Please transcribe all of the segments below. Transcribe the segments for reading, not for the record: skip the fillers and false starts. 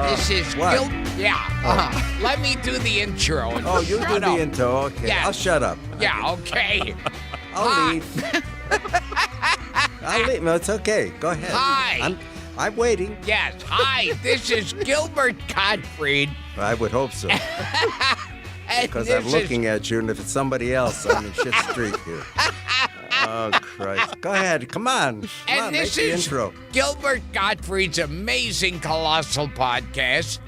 this is what? Yeah. Let me do the intro. And Oh, you do shut the up. intro. Okay. Yeah. I'll shut up. Yeah, okay. I'll leave. I'll leave. No, it's okay. Go ahead. Hi. I'm waiting. Yes, hi. This is Gilbert Gottfried. I would hope so. And Because this I'm looking at you, and if it's somebody else, I'm in shit street here. Oh, Christ. Go ahead. Come on. Come And on, this make the is intro. Gilbert Gottfried's amazing Colossal podcast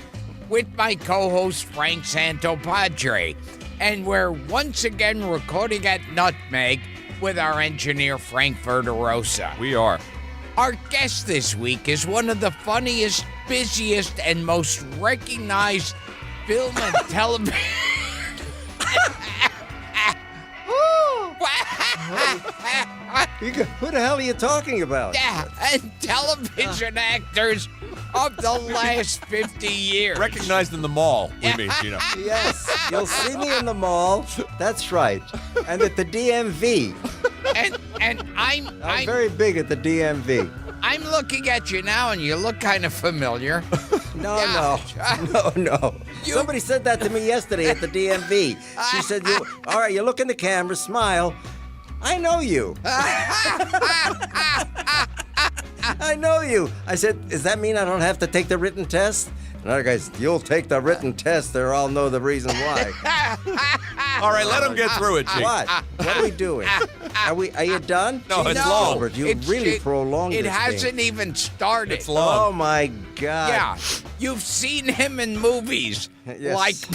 with my co-host Frank Santopadre. And we're once again recording at Nutmeg with our engineer Frank Verderosa. We are. Our guest this week is one of the funniest, busiest, and most recognized film and television... Who the hell are you talking about? Yeah, and television actors of the last 50 years. Recognized in the mall, we mean, Gino. Yes, you'll see me in the mall. That's right. And at the DMV. And I'm very big at the DMV. I'm looking at you now, and you look kind of familiar. No. Somebody said that to me yesterday at the DMV. She said, all right, you look in the camera, smile. I know you. I know you. I said, does that mean I don't have to take the written test? Another guy said, you'll take the written test. They all know the reason why. All right, let him get through it, G. What? What are we doing? Are you done? No, Gee, it's long. Robert, you really prolonged It this hasn't thing. even started. It's long. Oh, my God. Yeah, you've seen him in movies Yes.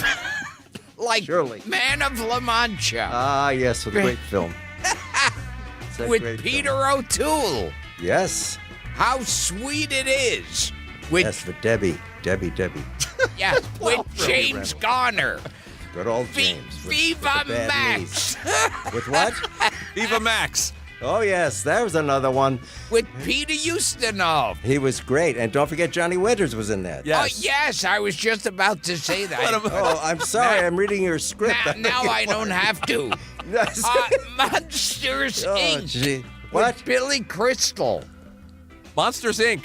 like Surely. Man of La Mancha Ah, yes, with a great film. It's a with great Peter film. O'Toole. Yes. How sweet it is. With Yes, with Debbie. yeah, with James Reynolds. Garner. Good old James. with Viva the bad Max. knees. With what? Viva Max. Oh, yes, there was another one. With Peter Ustinov. He was great. And don't forget Johnny Winters was in that. Yes. Oh, yes, I was just about to say that. Oh, I'm sorry. I'm reading your script. Now I don't have to. Yes. Monsters, Oh, Inc. gee. What? With Billy Crystal. Monsters, Inc.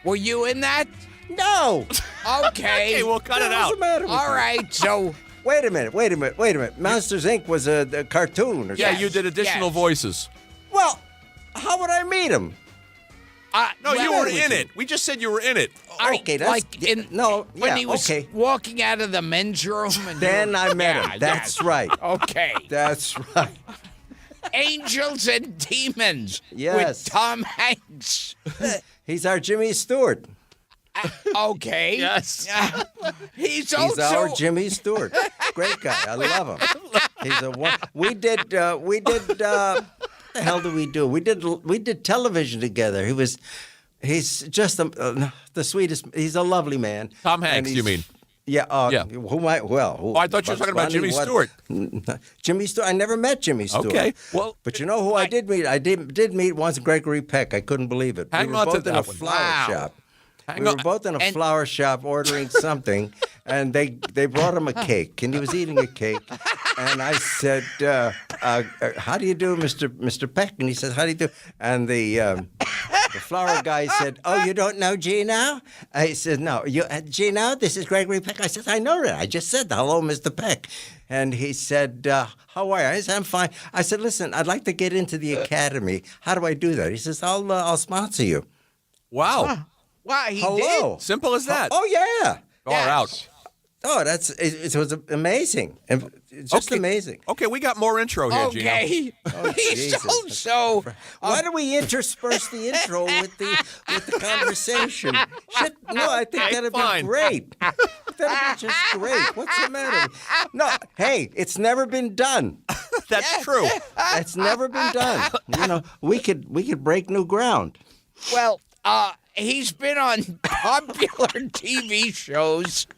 Were you in that? No. Okay. Okay, we'll cut it What's out. the matter with All you? right, so... Wait a minute. Monsters, Inc. was a cartoon or Yeah, something. you did additional Yes. voices. Well, how would I meet him? No, you well, were we in do. it. We just said you were in it. Okay, that's... like in when he was okay. walking out of the men's room. And Then I met Yeah, him. That's yeah. right. Okay. That's right. Angels and Demons Yes. with Tom Hanks. He's our Jimmy Stewart. Okay. Yes. He's He's also our Jimmy Stewart. Great guy. I love him. He's a one. We did. What the hell did we do? We did television together. He's just the sweetest. He's a lovely man. Tom And Hanks, he's- you mean? Yeah. Yeah. Who might? Well. Who, Oh, I thought you were Bugs talking about Bunny, Jimmy what? Stewart. Jimmy Stewart. I never met Jimmy Stewart. Okay. Well, But you know who I did meet? I did meet once Gregory Peck. I couldn't believe it. Hang we were on to both in a that one. flower Wow. shop. Hang We on. were both in a And- flower shop ordering something, and they brought him a cake, and he was eating a cake, and I said, "How do you do, Mr. Peck?" And he said, "How do you do?" And the flower guy said, "Oh, you don't know Gino?" I said, "No, Gino. This is Gregory Peck." I said, "I know that. I just said hello, Mr. Peck." And he said, "How are you?" I said, "I'm fine." I said, "Listen, I'd like to get into the academy. How do I do that?" He says, "I'll sponsor you." wow. Wow, he Hello. did. Simple as that. Oh yeah. Far out. Oh, it was amazing. It's just Okay. amazing. Okay, we got more intro here, Gino. Okay. Oh, He's Jesus. so Why do we intersperse the intro with the conversation? Shit, no, I think Okay, that'd fine. be great. That'd be just great. What's the matter? No, hey, it's never been done. That's true. It's never been done. You know, we could break new ground. well. He's been on popular TV shows,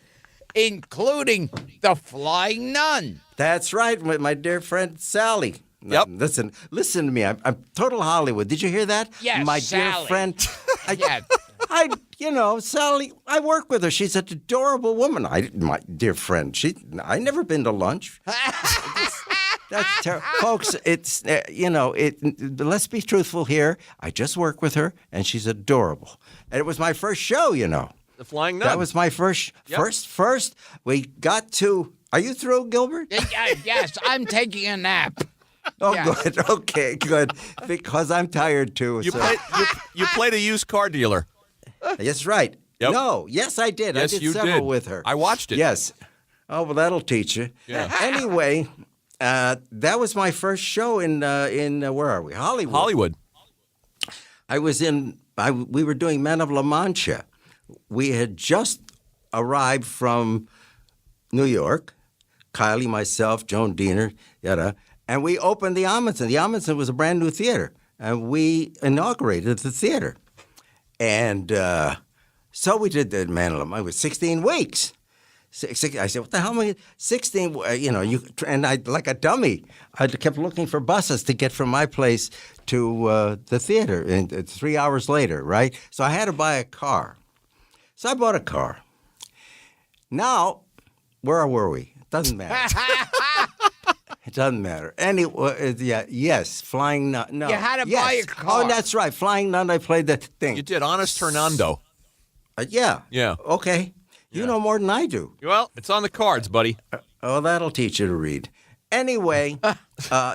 including The Flying Nun. That's right, with my dear friend Sally. Yep. Listen to me. I'm total Hollywood. Did you hear that? Yes, my Sally. dear friend. Yeah. Sally. I work with her. She's an adorable woman. My dear friend. I never been to lunch. That's terrible, folks. It's let's be truthful here. I just work with her, and she's adorable. And it was my first show, The Flying Nun. That was my first. First, we got to. Are you through, Gilbert? Yes, I'm taking a nap. Oh, Yeah. good. Okay, good. Because I'm tired too. You so- played. You played a used car dealer. That's right. Yep. No, yes, I did. Yes, I did you several did. with her. I watched it. Yes. Oh, well, that'll teach you. Yeah. Anyway, that was my first show in where are we? Hollywood. Hollywood. I was in. We were doing Men of La Mancha. We had just arrived from New York. Kylie, myself, Joan Diener, yada, and we opened the Amundsen. The Amundsen was a brand new theater, and we inaugurated the theater. And so we did the Man of La Mancha. It was 16 weeks. I said, "What the hell am I?" 16. And I, like a dummy, I kept looking for buses to get from my place to the theater. And 3 hours later, right? So I had to buy a car. So I bought a car. Now, where were we? It doesn't matter. It doesn't matter. Anyway, yes, Flying Nun. No, You had to yes. buy a car. Oh, that's right, Flying Nun. I played that thing. You did Honest Hernando. Yeah. Yeah. Okay. You know more than I do. Well, it's on the cards, buddy. Oh, that'll teach you to read. Anyway,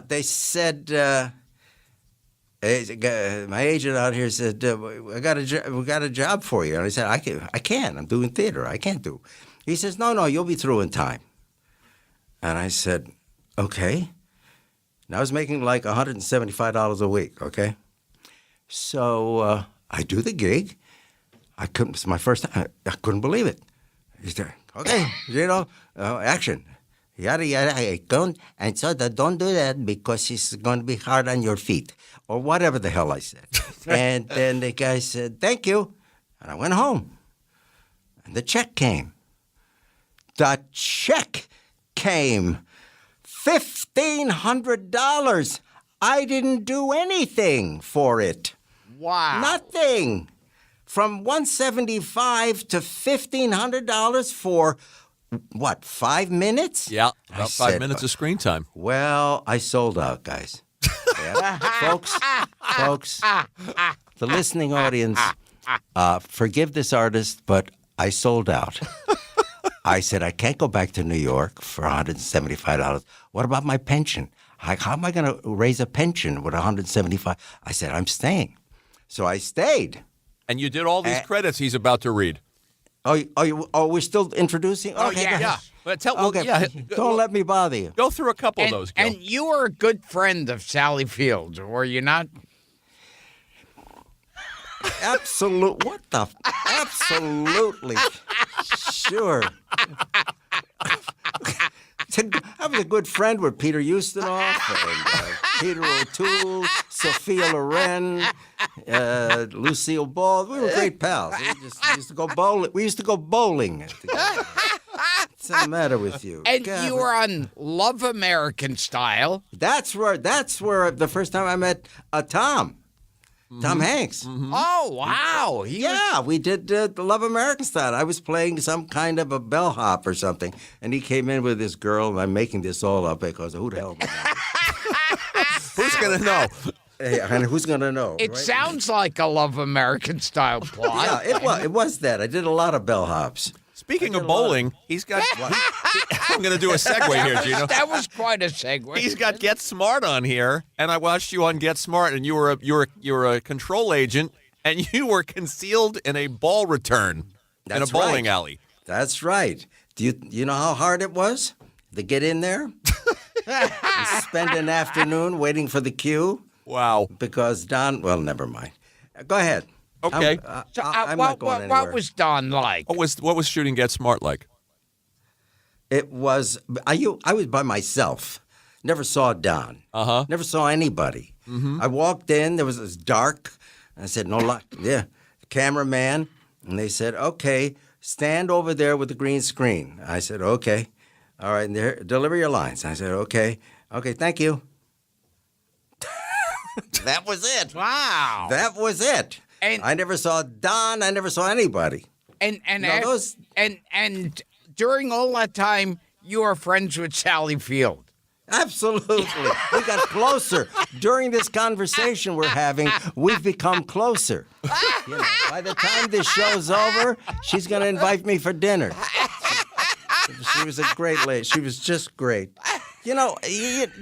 they said, my agent out here said, we got a job for you. And I said, I can't. I'm doing theater. I can't do. He says, no, you'll be through in time. And I said, okay. And I was making like $175 a week, okay? So I do the gig. It's my first time. I couldn't believe it. He said, okay, action. Yada, yada. And so don't do that because it's going to be hard on your feet. Or whatever the hell I said. And then the guy said, thank you. And I went home. And the check came. The check came. $1,500. I didn't do anything for it. Wow. Nothing. From $175 to $1,500 for, what, 5 minutes? Yeah, I about 5 said, minutes of screen time. Well, I sold out, guys. Yeah. folks, the listening audience, forgive this artist, but I sold out. I said, I can't go back to New York for $175. What about my pension? How am I going to raise a pension with $175? I said, I'm staying. So I stayed. And you did all these credits he's about to read. Oh, we're still introducing? Okay, yeah. go ahead. Yeah. But Okay, don't let me bother you. Go through a couple of those, Gil. And you were a good friend of Sally Fields, were you not? Absolutely. Absolutely. Sure. I was a good friend with Peter Ustinov and Peter O'Toole, Sophia Loren, Lucille Ball. We were great pals. We used to go bowling. We used to go bowling together. What's the matter with you? And God, you were on Love American Style. That's where the first time I met Tom Hanks. Oh, wow. Yeah, we did the Love American Style. I was playing some kind of a bellhop or something, and he came in with this girl, and I'm making this all up because who the hell am I? Who's going to know? Hey, and who's going to know? It right? sounds like a Love American Style plot. Yeah, it was that. I did a lot of bellhops. Speaking of bowling, he's got. I'm going to do a segue here, Gino. That was quite a segue. He's got Get Smart on here, and I watched you on Get Smart, and you were a control agent, and you were concealed in a ball return in a That's bowling right. alley. That's right. Do you know how hard it was to get in there? And spend an afternoon waiting for the cue Wow. because Don. Well, never mind. Go ahead. Okay. I'm not going anywhere. what was Don like? What was shooting Get Smart like? It was. I was by myself. Never saw Don. Never saw anybody. I walked in. There was this dark. I said, "No luck." Yeah, the cameraman, and they said, "Okay, stand over there with the green screen." I said, "Okay, all right." And there, deliver your lines. I said, "Okay, thank you." That was it. Wow. That was it. And- I never saw Don. I never saw anybody. And No, those- and during all that time, you were friends with Sally Field. Absolutely. We got closer. During this conversation we're having, we've become closer. You know, by the time this show's over, she's going to invite me for dinner. She was a great lady. She was just great. You know,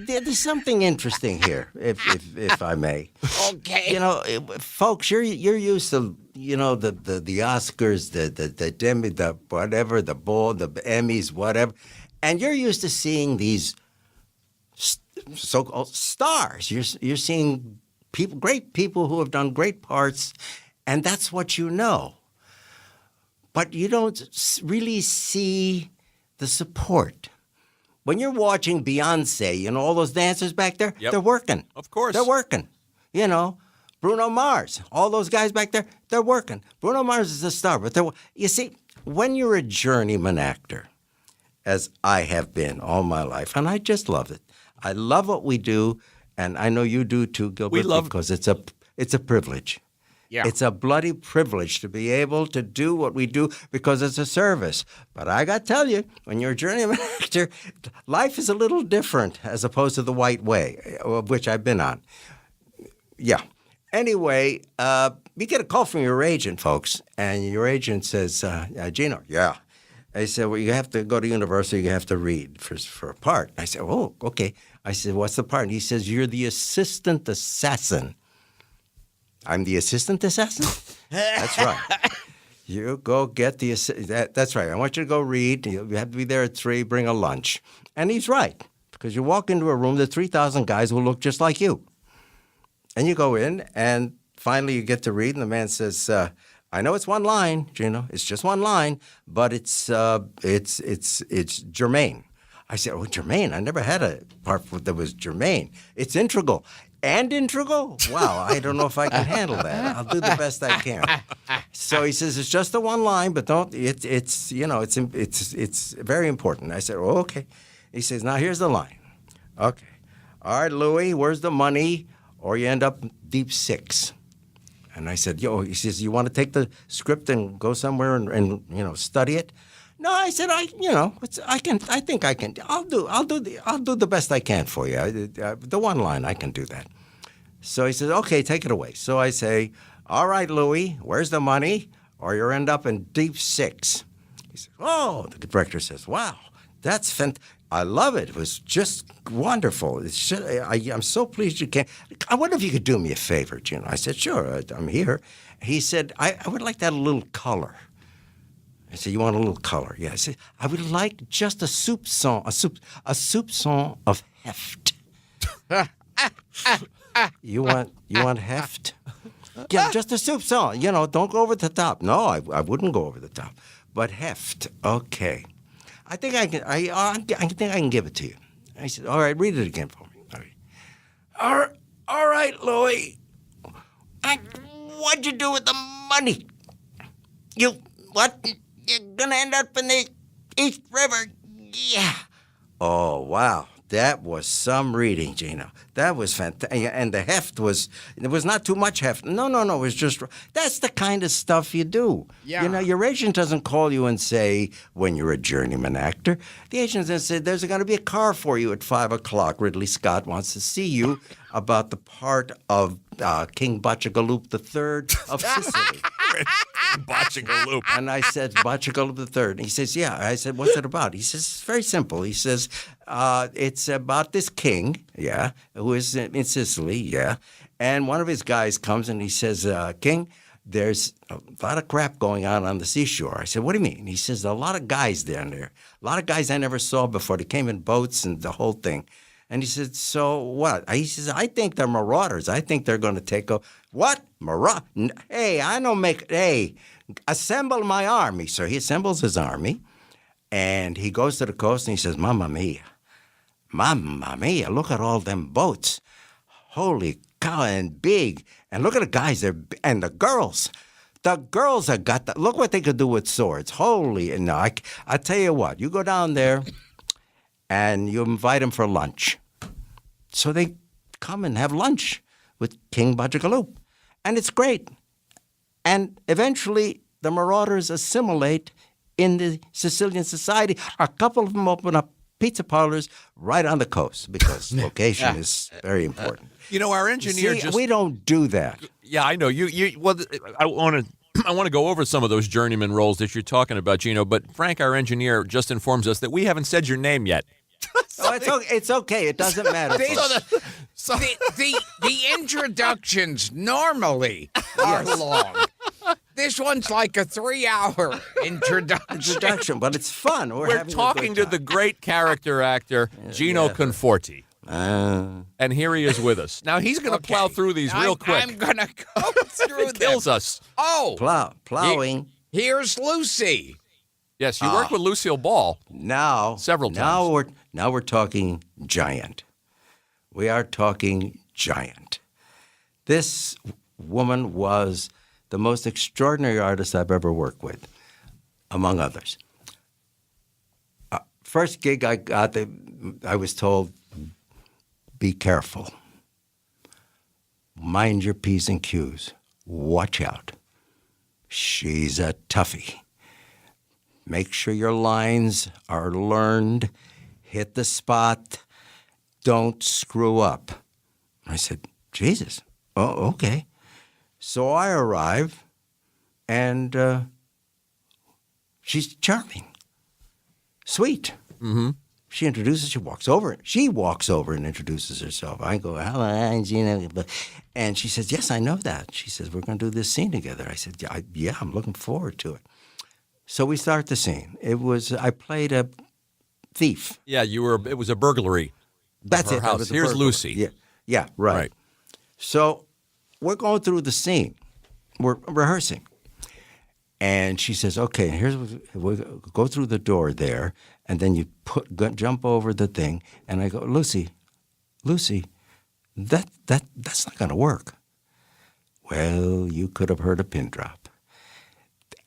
there's something interesting here, if I may. Okay. You know, folks, you're used to, you know, the Oscars, the Demi, the whatever, the Ball, the Emmys, whatever, and you're used to seeing these so-called stars. You're seeing people, great people who have done great parts, and that's what you know. But you don't really see the support. When you're watching Beyonce, you know, all those dancers back there, Yep. they're working. Of course. They're working. You know, Bruno Mars, all those guys back there, they're working. Bruno Mars is a star, but you see, when you're a journeyman actor, as I have been all my life, and I just love it. I love what we do, and I know you do too, Gilbert, because it's a privilege. Yeah. It's a bloody privilege to be able to do what we do because it's a service. But I got to tell you, when you're a journeyman actor, life is a little different as opposed to the white way, of which I've been on. Yeah. Anyway, you get a call from your agent, folks, and your agent says, Gino, yeah. I said, well, you have to go to university, you have to read for a part. I said, oh, okay. I said, what's the part? And he says, you're the assistant assassin. I'm the assistant assassin? That's right. You go get the that's right. I want you to go read. You have to be there at 3, bring a lunch. And he's right, because you walk into a room, there are 3,000 guys who look just like you. And you go in, and finally you get to read, and the man says, I know it's one line, Gino. It's just one line, but it's germane. I said, oh, germane? I never had a part that was germane. It's integral. And integral? Wow, I don't know if I can handle that. I'll do the best I can. So he says, it's just the one line, but don't. It's very important. I said, oh, okay. He says, now here's the line. Okay. All right, Louis, where's the money? Or you end up deep 6. And I said, he says, you want to take the script and go somewhere and study it? No, I said, I think I can. I'll do the best I can for you. The one line, I can do that. So he says, okay, take it away. So I say, all right, Louis, where's the money? Or you end up in deep 6. He says, oh, the director says, wow, that's fantastic. I love it. It was just wonderful. I'm so pleased you came. I wonder if you could do me a favor, Gino. I said, sure, I'm here. He said, I would like to add a little color. I said, you want a little color? Yeah. I said, I would like just a soupçon of heft. You want heft? Yeah, just a soupçon. Don't go over the top. No, I wouldn't go over the top. But heft, okay. I think I can. I think I can give it to you. I said, all right, read it again for me. All right, Louis. What'd you do with the money? What? You're gonna end up in the East River. Yeah. Oh, wow. That was some reading, Gino. That was fantastic. And the heft there was not too much heft. No. It was just, that's the kind of stuff you do. Yeah. Your agent doesn't call you and say, when you're a journeyman actor, the agent doesn't say, there's going to be a car for you at 5 o'clock. Ridley Scott wants to see you about the part of King Bachagaloop III of Sicily. Bachagaloop. And I said, Bachagaloop III. And he says, yeah. I said, what's it about? He says, it's very simple. He says, it's about this king, yeah, who is in Sicily, yeah. And one of his guys comes and he says, King, there's a lot of crap going on the seashore. I said, what do you mean? He says, a lot of guys down there. A lot of guys I never saw before. They came in boats and the whole thing. And he said, so what? He says, I think they're marauders. I think they're going to take over. What? Hey, assemble my army. So he assembles his army, and he goes to the coast, and he says, Mamma mia, look at all them boats. Holy cow, and big. And look at the guys, and the girls. The girls have got that. Look what they could do with swords. Holy, and I tell you what, you go down there, and you invite them for lunch. So they come and have lunch with King Bachagaloop. And it's great. And eventually, the marauders assimilate in the Sicilian society. A couple of them open up pizza parlors right on the coast because location is very important. You know, our engineer See, we don't do that. Yeah, I know. Well, I want to go over some of those journeyman roles that you're talking about, Gino, but Frank, our engineer, just informs us that we haven't said your name yet. It's okay. It doesn't matter. The introductions normally are long. This one's like a 3-hour introduction. But it's fun. We're talking to the great character actor, Gino Conforti. And here he is with us. Now, he's going to plow through these real quick. I'm going to go through It kills us. Oh. Plowing. Here's Lucy. Yes, you worked with Lucille Ball several times. Now we're talking giant. We are talking giant. This woman was the most extraordinary artist I've ever worked with, among others. First gig I got, I was told, be careful. Mind your P's and Q's. Watch out. She's a toughie. Make sure your lines are learned. Hit the spot. Don't screw up. I said, Jesus. Oh, okay. So I arrive, and she's charming. Sweet. Mm-hmm. She introduces, she walks over and introduces herself. I go, hello, I'm Gino. And she says, yes, I know that. She says, we're going to do this scene together. I said, yeah, I'm looking forward to it. So we start the scene. I played a thief. Yeah, it was a burglary. That's her it. House. Here's burglary. Lucy. Yeah, right. So we're going through the scene. We're rehearsing. And she says, okay, we'll go through the door there, and then you jump over the thing. And I go, Lucy, that's not going to work. Well, you could have heard a pin drop.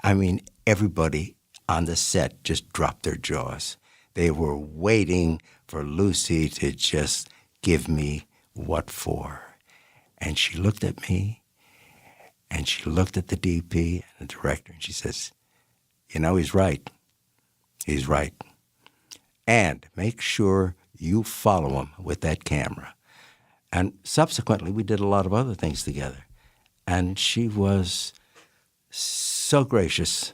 I mean, everybody on the set just dropped their jaws. They were waiting for Lucy to just give me what for. And she looked at me, and she looked at the DP and the director, and she says, you know, he's right. He's right. And make sure you follow him with that camera. And subsequently, we did a lot of other things together. And she was so gracious,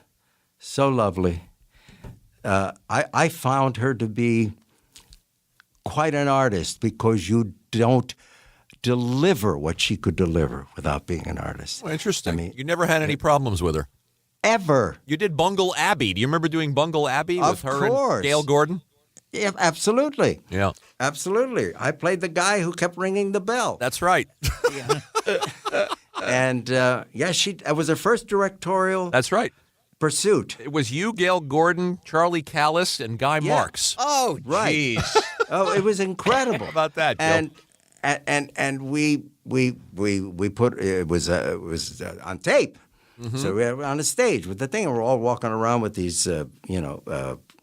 so lovely. I found her to be quite an artist because you don't deliver what she could deliver without being an artist. Well, interesting. I mean, you never had any problems with her? Ever. You did Bungle Abbey. Do you remember doing Bungle Abbey with her and Gail Gordon? Yeah, absolutely. Yeah. Absolutely. I played the guy who kept ringing the bell. That's right. And, it was her first directorial That's right. pursuit. It was you, Gail Gordon, Charlie Callis, and Guy Marks. Oh, Right. jeez. Oh, it was incredible. How about that, Joe? And we put it was on tape. Mm-hmm. So we were on a stage with the thing, and we're all walking around with these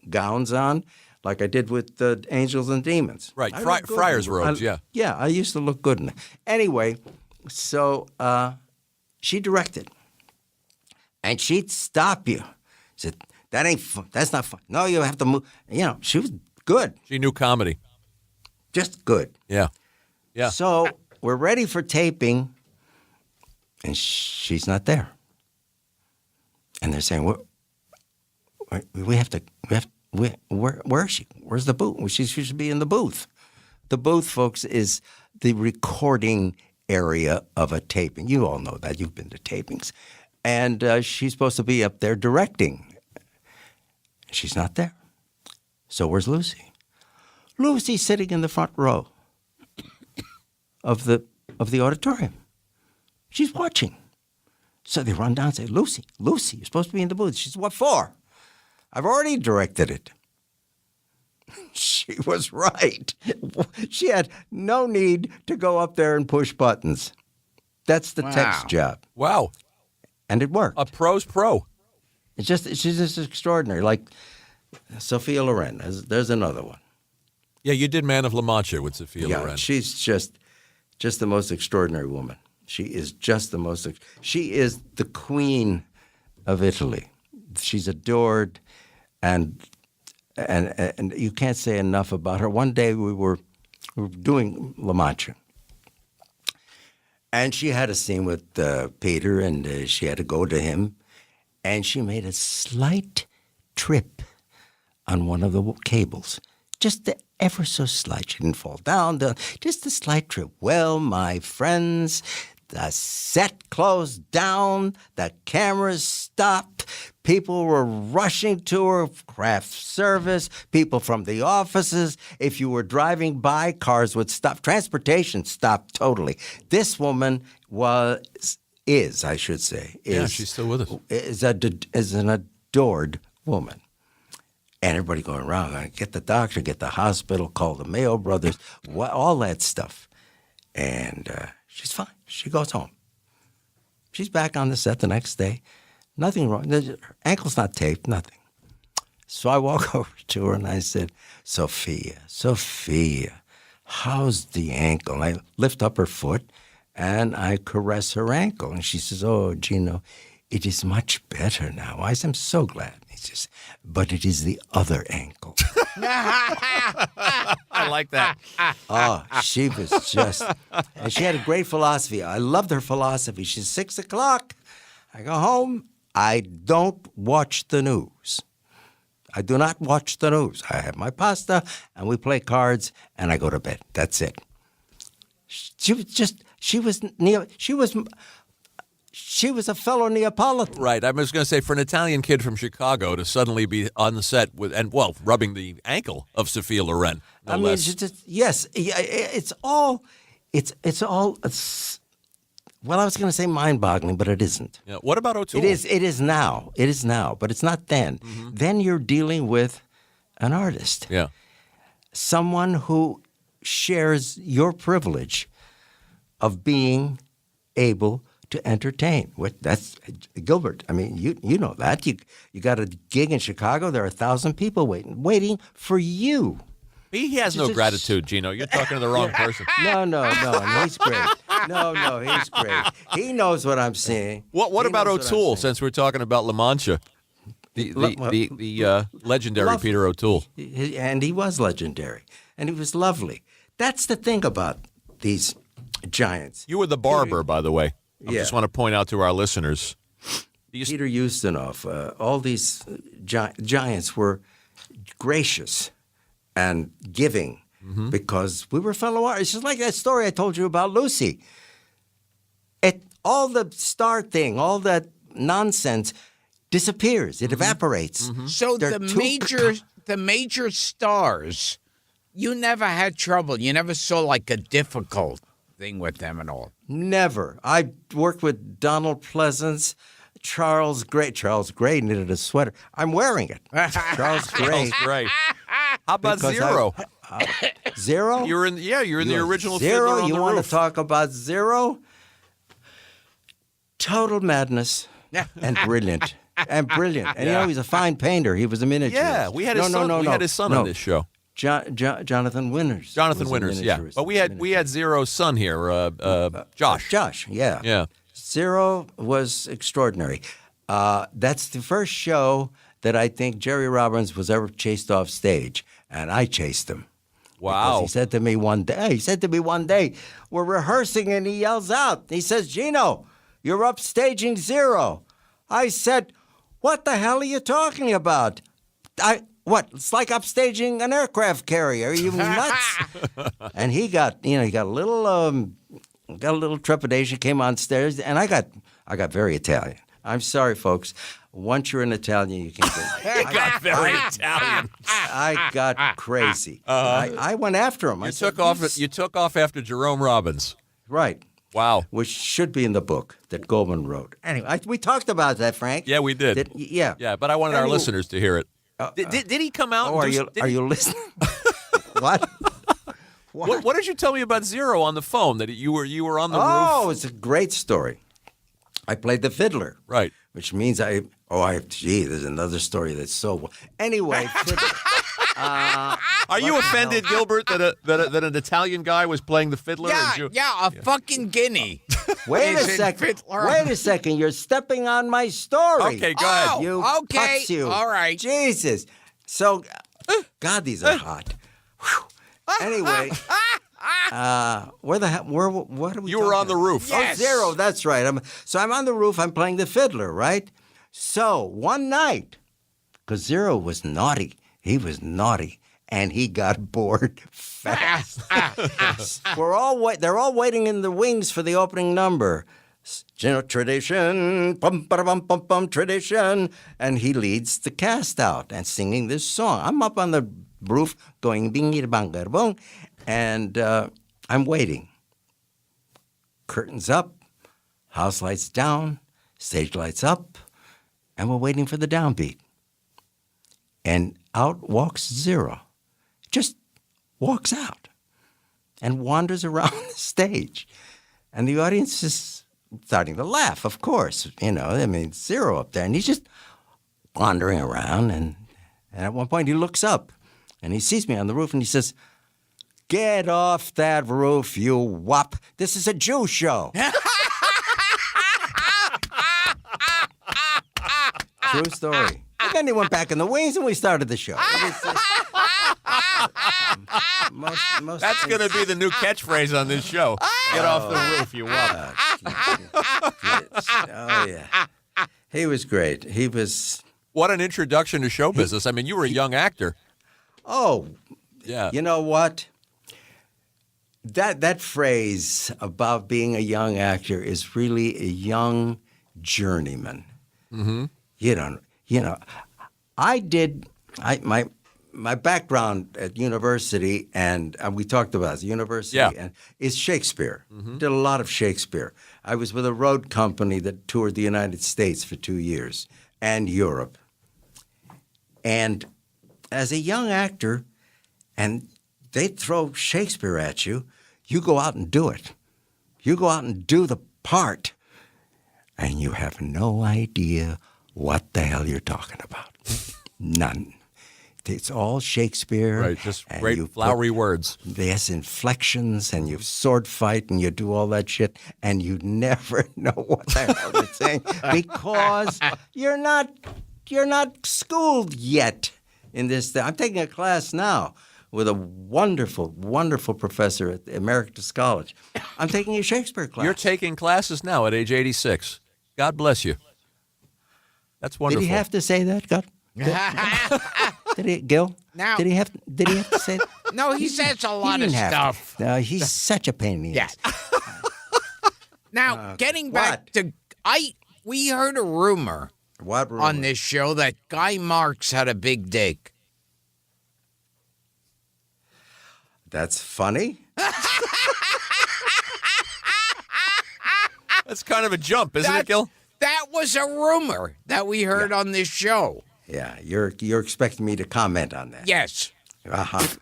gowns on, like I did with the Angels and Demons. Right, I looked good. friar's robes. Yeah. Yeah, I used to look good in it. Anyway, so she directed, and she'd stop you. Said, "That ain't fun. That's not fun. No, you have to move." You know, she was good, She knew comedy. just good. Yeah. Yeah. So we're ready for taping, and she's not there. And they're saying, where is she? Where's the booth? Well, she should be in the booth. The booth, folks, is the recording area of a taping. You all know that. You've been to tapings. And she's supposed to be up there directing. She's not there. So where's Lucy? Lucy's sitting in the front row of the auditorium. She's watching. So they run down and say, Lucy, you're supposed to be in the booth. She says, what for? I've already directed it. She was right. She had no need to go up there and push buttons. That's the tech's job. Wow. And it worked. A pro's pro. She's just extraordinary. Like Sophia Loren. There's another one. Yeah, you did Man of La Mancha with Sophia Loren. She's just the most extraordinary woman. She is just the most. She is the queen of Italy. She's adored, and and you can't say enough about her. One day we were doing La Mancha, and she had a scene with Peter, and she had to go to him, and she made a slight trip on one of the cables, just ever so slight. She didn't fall down, just a slight trip. Well, my friends, the set closed down, the cameras stopped, people were rushing to her, craft service, people from the offices. If you were driving by, cars would stop. Transportation stopped totally. This woman is, I should say, she's still with us. Is an adored woman. And everybody going around, get the doctor, get the hospital, call the Mayo Brothers, all that stuff. And she's fine. She goes home. She's back on the set the next day. Nothing wrong. Her ankle's not taped, nothing. So I walk over to her and I said, Sophia, how's the ankle? And I lift up her foot and I caress her ankle. And she says, oh, Gino, it is much better now. I said, I'm so glad. He says, but it is the other ankle. I like that. Oh, she was just, and she had a great philosophy. I loved her philosophy. She's 6 o'clock. I go home. I don't watch the news. I do not watch the news. I have my pasta, and we play cards, and I go to bed. That's it. She was a fellow Neapolitan. Right. I was going to say, for an Italian kid from Chicago to suddenly be on the set with, rubbing the ankle of Sophia Loren. No less. Yes. It's all. Well, I was going to say mind-boggling, but it isn't. Yeah. What about O'Toole? It is now. It is now, but it's not then. Mm-hmm. Then you're dealing with an artist. Yeah. Someone who shares your privilege of being able to entertain. That's Gilbert. I mean, you know that. You got a gig in Chicago. There are 1,000 people waiting for you. He has no gratitude, Gino. You're talking to the wrong person. No, he's great. No, he's great. He knows what I'm saying. What about O'Toole? Since we're talking about La Mancha, the legendary Peter O'Toole, and he was legendary, and he was lovely. That's the thing about these giants. You were the barber, by the way. I just want to point out to our listeners. Peter Ustinov, all these giants were gracious and giving because we were fellow artists. It's just like that story I told you about Lucy. All the star thing, all that nonsense disappears. It evaporates. Mm-hmm. So the major stars, you never had trouble. You never saw like a difficult thing with them at all. Never. I worked with Donald Pleasance, Charles Gray. Charles Gray knitted a sweater. I'm wearing it. Charles Gray. How about Zero? Zero? You're in the original Zero. Fiddler on You the want Roof. to talk about Zero? Total madness and brilliant. And you know, he's a fine painter. He was a miniaturist. Yeah, we had his son. We had his son on this show. Jonathan Winters. Jonathan Winters, yeah. But we had Zero's son here, Josh. Josh, yeah. Yeah. Zero was extraordinary. That's the first show that I think Jerry Robbins was ever chased off stage, and I chased him. Wow. Because he said to me one day, we're rehearsing, and he yells out. He says, Gino, you're upstaging Zero. I said, what the hell are you talking about? What? It's like upstaging an aircraft carrier. Are you nuts? And he got a little trepidation. Came on stairs, and I got very Italian. I'm sorry, folks. Once you're an Italian, you can't get. You got very Italian. I got crazy. I went after him. You took off after Jerome Robbins. Right. Wow. Which should be in the book that Goldman wrote. Anyway, we talked about that, Frank. Yeah, we did. Yeah. Yeah, but I wanted our listeners to hear it. Did he come out? Are you listening? What? What did you tell me about Zero on the phone? That you were on the roof? Oh, it's a great story. I played the fiddler. Right. Which means there's another story that's so. Anyway, fiddler. Are you offended, Gilbert, that an Italian guy was playing the fiddler? A fucking guinea. Wait a second. You're stepping on my story. Okay, go ahead. You okay. putz you. All right. Jesus. So God, these are hot. Whew. Anyway, what are we? You were on the roof. Yes. Oh, Zero. That's right. I'm on the roof. I'm playing the fiddler, right? So one night, because Zero was naughty, he was naughty, and he got bored fast. They're all waiting in the wings for the opening number. Tradition, bum ba bum bum bum tradition, and he leads the cast out and singing this song. I'm up on the roof going bingy bang bong, and I'm waiting. Curtains up, house lights down, stage lights up, and we're waiting for the downbeat. And out walks Zero, just walks out and wanders around the stage, and the audience is starting to laugh, of course. Zero up there, and he's just wandering around. And at one point, he looks up, and he sees me on the roof, and he says, "Get off that roof, you wop! This is a Jew show." True story. And then he went back in the wings, and we started the show. That's going to be the new catchphrase on this show. Get off the roof, you wop. Oh, yeah. He was great. He was... What an introduction to show business. I mean, you were a young actor. Oh, yeah. You know what? That phrase about being a young actor is really a young journeyman. Mm-hmm. My background at university, and we talked about it, university, and is Shakespeare. Mm-hmm. Did a lot of Shakespeare. I was with a road company that toured the United States for 2 years and Europe. And as a young actor, and they throw Shakespeare at you, you go out and do it. You go out and do the part, and you have no idea what the hell you're talking about. None. It's all Shakespeare. Right, just great flowery words. Yes, inflections, and you sword fight, and you do all that shit, and you never know what the hell you're saying because you're not schooled yet in this thing. I'm taking a class now with a wonderful, wonderful professor at Emeritus College. I'm taking a Shakespeare class. You're taking classes now at age 86. God bless you. That's wonderful. Did he have to say that, God? Did he, Gil? Now- Did he have to say that? No, he says a lot of didn't have to. stuff. No, he's such a pain in the ass. Now, getting back to we heard a rumor What rumor? on this show that Guy Marks had a big dick. That's funny. That's kind of a jump, isn't it, Gil? That was a rumor that we heard on this show. Yeah, you're expecting me to comment on that. Yes. Uh-huh.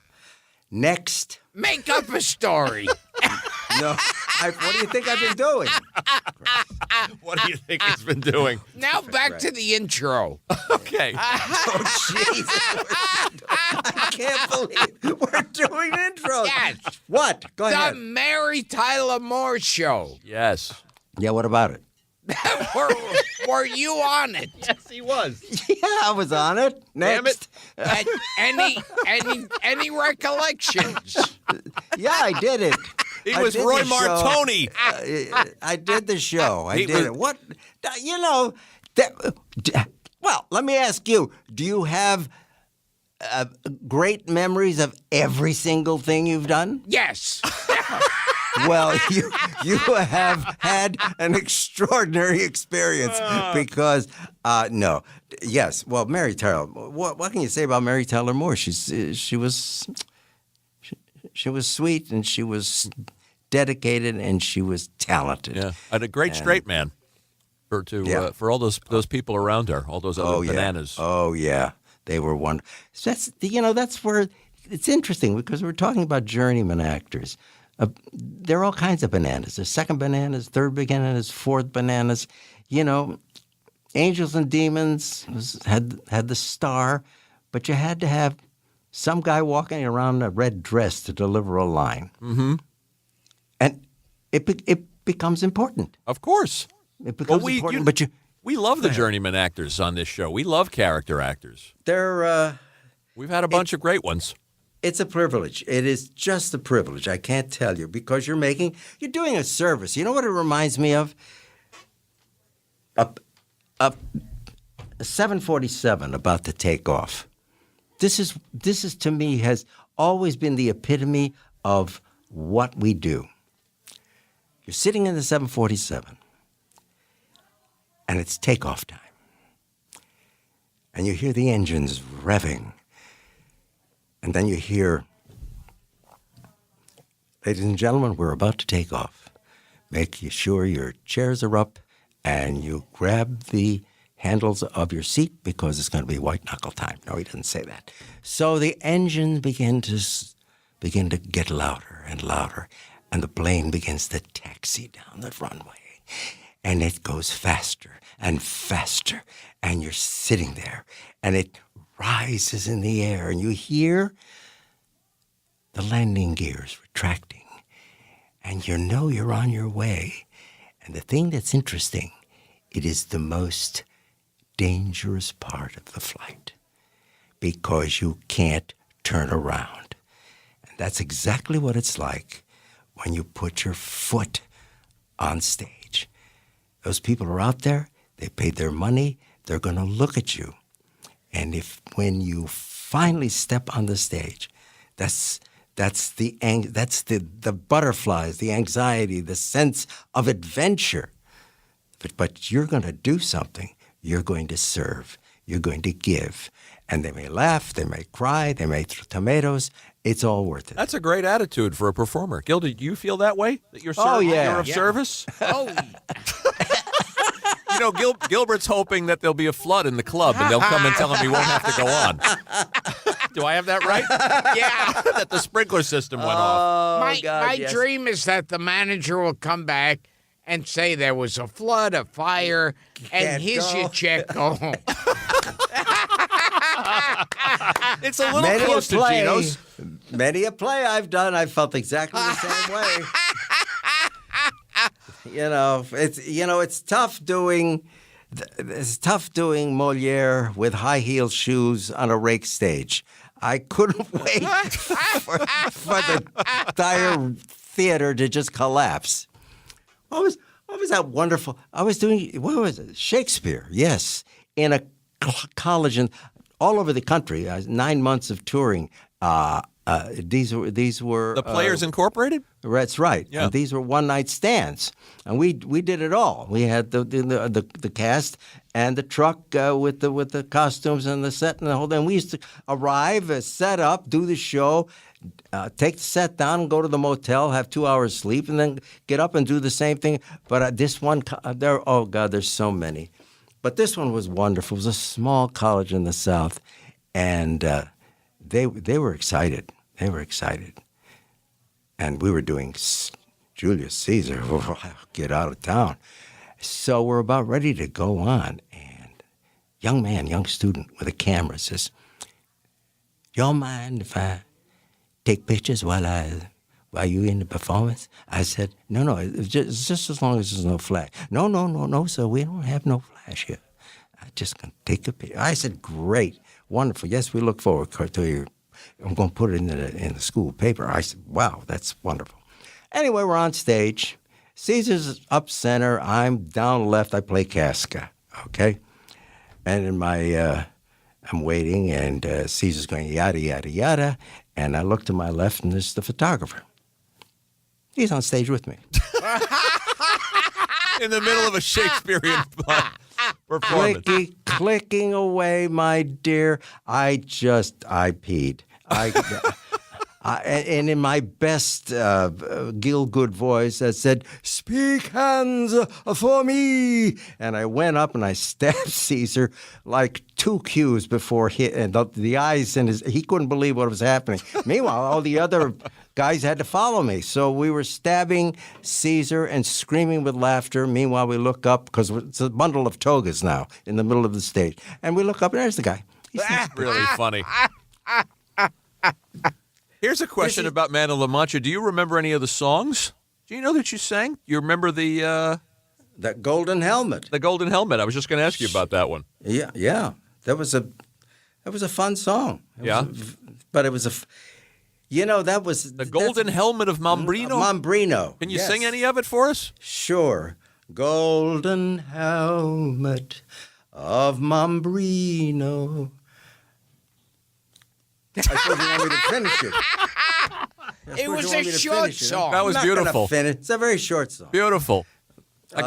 Next. Make up a story. No. What do you think I've been doing? What do you think he's been doing? Now back to the intro. Okay. Oh, jeez. I can't believe we're doing intros. Yes. What? Go The ahead. Mary Tyler Moore Show. Yes. Yeah, what about it? Were you on it? Yes, he was. Yeah, I was on it. Next. Damn Any recollections? Yeah, I did it. He I was did Roy the show. Martoni. I did the show. I He did was- it. What? Well, let me ask you. Do you have great memories of every single thing you've done? Yes. Well, you have had an extraordinary experience because no, yes. Well, Mary Tyler. What can you say about Mary Tyler Moore? She was sweet and she was dedicated and she was talented. Yeah, and a great straight man for all those people around her, all those other bananas. Oh yeah, they were one. That's where it's interesting because we're talking about journeyman actors. There are all kinds of bananas. There's second bananas, third bananas, fourth bananas. Angels and Demons had the star, but you had to have some guy walking around in a red dress to deliver a line. Mm-hmm. And it becomes important. Of course. It becomes important. But we love the journeyman actors on this show. We love character actors. they're We've had a bunch of great ones. It's a privilege. It is just a privilege. I can't tell you, because you're doing a service. You know what it reminds me of? A 747 about to take off. This is to me has always been the epitome of what we do. You're sitting in the 747, and it's takeoff time. And you hear the engines revving. And then you hear, ladies and gentlemen, we're about to take off. Make sure your chairs are up, and you grab the handles of your seat, because it's going to be white knuckle time. No, he doesn't say that. So the engines begin to get louder and louder, and the plane begins to taxi down the runway. And it goes faster and faster, and you're sitting there, and it rises in the air, and you hear the landing gears retracting, and you know you're on your way. And the thing that's interesting, it is the most dangerous part of the flight, because you can't turn around. And that's exactly what it's like when you put your foot on stage. Those people are out there, they paid their money, they're going to look at you. And when you finally step on the stage, that's the butterflies, the anxiety, the sense of adventure. But you're going to do something. You're going to serve. You're going to give. And they may laugh, they may cry, they may throw tomatoes. It's all worth it. That's a great attitude for a performer. Gil, do you feel that way? That you're you're of service? Oh, You know, Gilbert's hoping that there'll be a flood in the club, and they'll come and tell him he won't have to go on. Do I have that right? yeah. That the sprinkler system went off. My dream is that the manager will come back and say there was a flood, a fire, and here's your check. Go home. It's a little close to Gino's. Many a play I've done, I felt exactly the same way. It's tough doing Moliere with high-heeled shoes on a rake stage. I couldn't wait for the entire theater to just collapse. What was that wonderful? I was doing, what was it? Shakespeare, yes, in a college all over the country. 9 months of touring. These were The Players Incorporated? That's right. Yeah. And these were one-night stands, and we did it all. We had the cast and the truck with the costumes and the set and the whole thing. We used to arrive, set up, do the show, take the set down, and go to the motel, have 2 hours sleep, and then get up and do the same thing. But this one, oh God, there's so many. But this one was wonderful. It was a small college in the South, and they were excited. They were excited. And we were doing Julius Caesar, get out of town. So we're about ready to go on. And young student with a camera says, "Y'all mind if I take pictures while you in the performance?" I said, no, it's just as long as there's no flash. No, sir, we don't have no flash here. I just gonna take a picture. I said, great, wonderful. Yes, we look forward to you. I'm going to put it in the school paper. I said, wow, that's wonderful. Anyway, we're on stage. Caesar's up center. I'm down left. I play Casca, okay? And in I'm waiting, and Caesar's going yada, yada, yada. And I look to my left, and there's the photographer. He's on stage with me. In the middle of a Shakespearean performance. Clicking away, my dear. I peed. And in my best Gielgud voice, I said, "Speak hands for me." And I went up and I stabbed Caesar like 2 cues before the eyes in he couldn't believe what was happening. Meanwhile, all the other guys had to follow me. So we were stabbing Caesar and screaming with laughter. Meanwhile, we look up, because it's a bundle of togas now in the middle of the stage. And we look up, and there's the guy. That's really funny. Here's a question about Man of La Mancha. Do you remember any of the songs, Gino, that you sang? You remember the Golden Helmet. The Golden Helmet. I was just going to ask you about that one. Yeah. That was a It was a fun song. But it was that was The Golden Helmet of Mambrino? Mambrino. Can you sing any of it for us? Sure. Golden helmet of Mambrino. I suppose you want me to finish it. It was a short song. That was I'm not gonna beautiful. finish. It's a very short song. Beautiful. I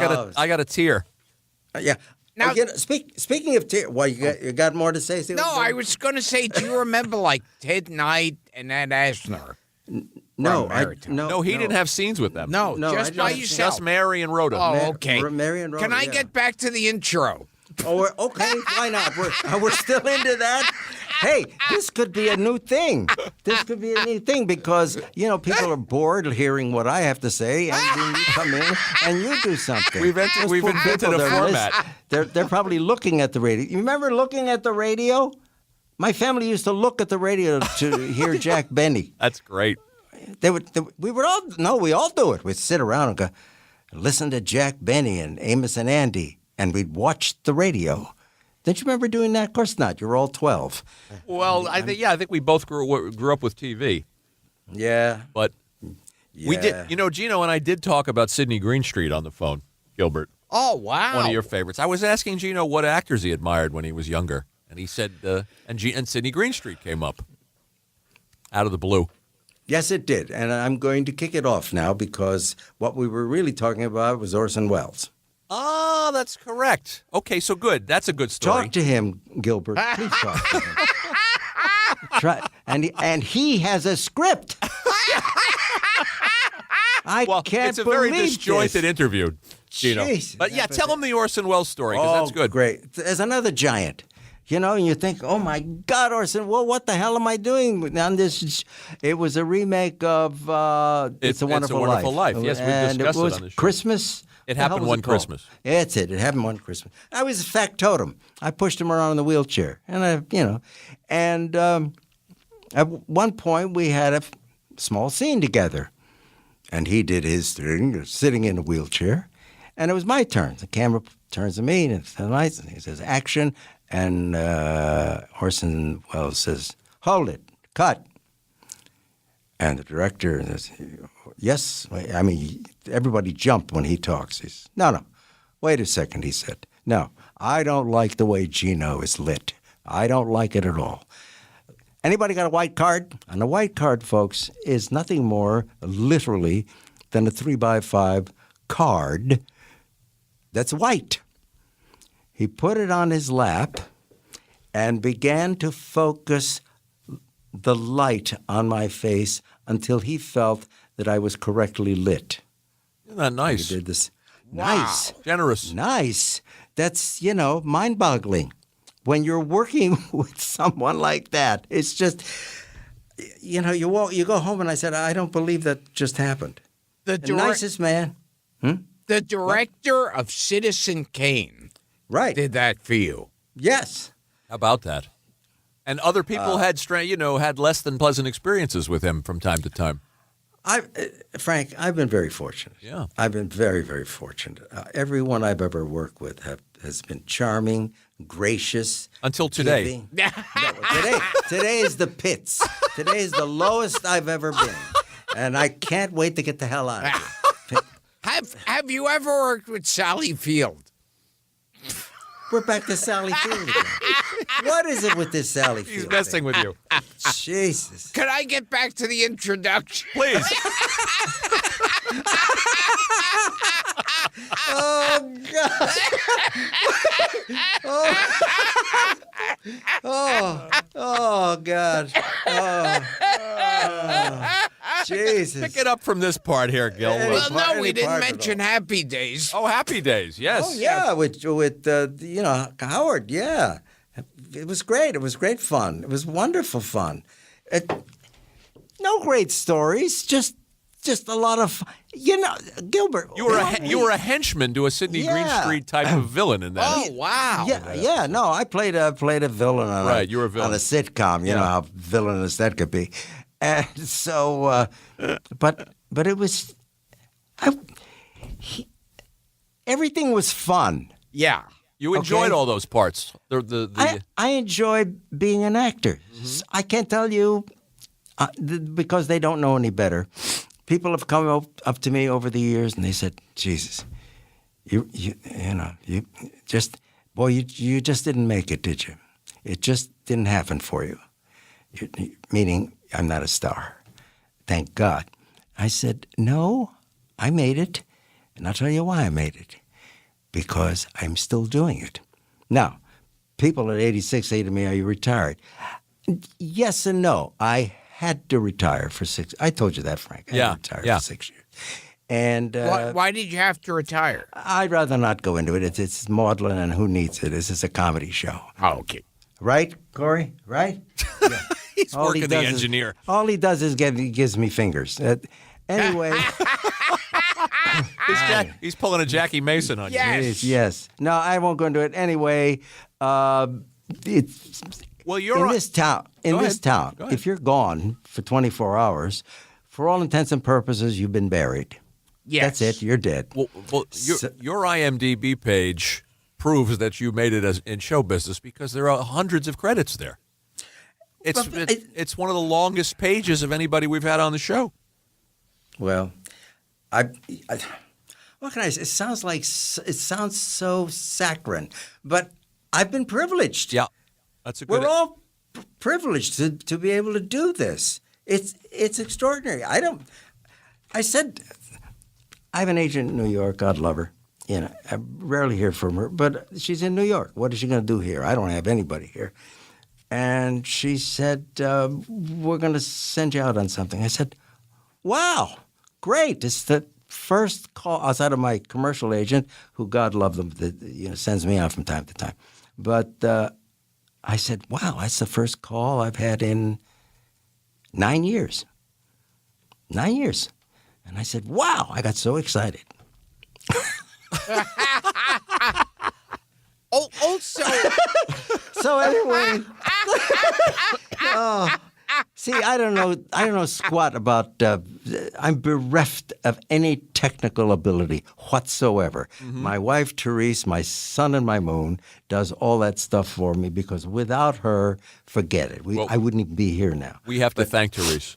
got a tear. Yeah. Now- Speaking of tears, you got more to say? No, I was going to say, do you remember like Ted Knight and Ed Asner? No, No, he didn't have scenes with them. No, No, just I by don't- yourself. Just Mary and Rhoda. Oh, okay. Mary and Rhoda, Can I yeah. get back to the intro? Oh, okay. Why not? We're still into that. Hey, this could be a new thing. This could be a new thing because people are bored hearing what I have to say, and then you come in and you do something. We've Those poor invented people, a they're format. They're probably looking at the radio. You remember looking at the radio? My family used to look at the radio to hear Jack Benny. That's great. We all do it. We'd sit around and go, listen to Jack Benny and Amos and Andy, and we'd watch the radio. Don't you remember doing that? Of course not. You're all 12. Well, I think we both grew up with TV. Yeah. But we did. Gino and I did talk about Sidney Greenstreet on the phone, Gilbert. Oh, wow. One of your favorites. I was asking Gino what actors he admired when he was younger, and he said, and Sidney Greenstreet came up out of the blue. Yes, it did. And I'm going to kick it off now because what we were really talking about was Orson Welles. Ah, that's correct. Okay, so good. That's a good story. Talk to him, Gilbert. Please talk to him. And he has a script. I can't it's a very believe disjointed this. interview, Gino. Jesus. But yeah, tell him the Orson Welles story because that's good. Great. There's another giant. And you think, oh my God, Orson, well, what the hell am I doing on this? It was a remake of It's a Wonderful Life. Yes, we and discussed it was on the show. Christmas. It The hell happened was one it called? Christmas. That's it. It happened one Christmas. I was a factotum. I pushed him around in the wheelchair, and at one point we had a small scene together, and he did his thing, sitting in a wheelchair, and it was my turn. The camera turns to me, and it's the lights, and he says, "Action." And Orson Welles says, "Hold it, cut." And the director says, "Yes." I mean, everybody jumped when he talks. He says, No, wait a second, he said. "No, I don't like the way Gino is lit. I don't like it at all. Anybody got a white card?" And a white card, folks, is nothing more literally than a 3x5 card that's white. He put it on his lap and began to focus the light on my face until he felt that I was correctly lit. Isn't that nice? He did this. Wow. Nice. Generous. Nice. That's, mind-boggling. When you're working with someone like that, it's just, you go home and I said, I don't believe that just happened. The The nicest man. The director of Citizen Kane Right. did that for you. Yes. How about that? And other people had less than pleasant experiences with him from time to time. Frank, I've been very fortunate. Yeah. I've been very, very fortunate. Everyone I've ever worked with has been charming, gracious. Until today. giving. No, today is the pits. Today is the lowest I've ever been. And I can't wait to get the hell out of here. Have you ever worked with Sally Field? We're back to Sally Field again. What is it with this Sally Field? He's messing with you. Jesus. Can I get back to the introduction? Please. Oh, God. Oh, God. Jesus. Pick it up from this part here, Gil. Well, no, we any didn't part of it mention Happy Days. Oh, Happy Days. Yes. Oh, yeah, with Howard, yeah. It was great. It was great fun. It was wonderful fun. No great stories, just a lot of, Gilbert. You were a henchman to a Sidney Yeah. Greenstreet type of villain in that. Oh, wow. Yeah. No, I played a villain on Right, you were a villain. on a sitcom. You know how villainous that could be, and so, but it was, everything was fun. Yeah. You enjoyed Okay? all those parts. I enjoy being an actor. I can't tell you because they don't know any better. People have come up to me over the years and they said, "Jesus, you just you just didn't make it, did you? It just didn't happen for you." Meaning, I'm not a star. Thank God. I said, "No, I made it, and I'll tell you why I made it. Because I'm still doing it." Now, people at 86 say to me, "Are you retired?" Yes and no. I had to retire for 6. I told you that, Frank. I had to retire for 6 years. And Why did you have to retire? I'd rather not go into it. It's maudlin, and who needs it? This is a comedy show. Oh, okay. Right, Corey? Right? Yeah. He's working the engineer. All he does is gives me fingers. Anyway. He's pulling a Jackie Mason on Yes. Yes. No, I won't go into it. Anyway, it's Well, you're in this town. In Go this ahead. town, Go ahead. if you're gone for 24 hours, for all intents and purposes, you've been buried. Yes. That's it. You're dead. Well, your IMDb page proves that you made it in show business because there are hundreds of credits there. It's one of the longest pages of anybody we've had on the show. Well, I what can I say? It sounds so saccharine, but I've been privileged. Yeah, that's a good. We're all privileged to be able to do this. It's extraordinary. I said, I have an agent in New York. God love her. I rarely hear from her, but she's in New York. What is she going to do here? I don't have anybody here. And she said, we're going to send you out on something. I said, wow, great. It's the first call outside of my commercial agent, who, God love them, that sends me out from time to time. But I said, wow, that's the first call I've had in 9 years. 9 years. And I said, wow, I got so excited. Also, So anyway, see, I don't know squat about. I'm bereft of any technical ability whatsoever. Mm-hmm. My wife Therese, my sun and my moon, does all that stuff for me because without her, forget it. I wouldn't even be here now. We have to thank Therese.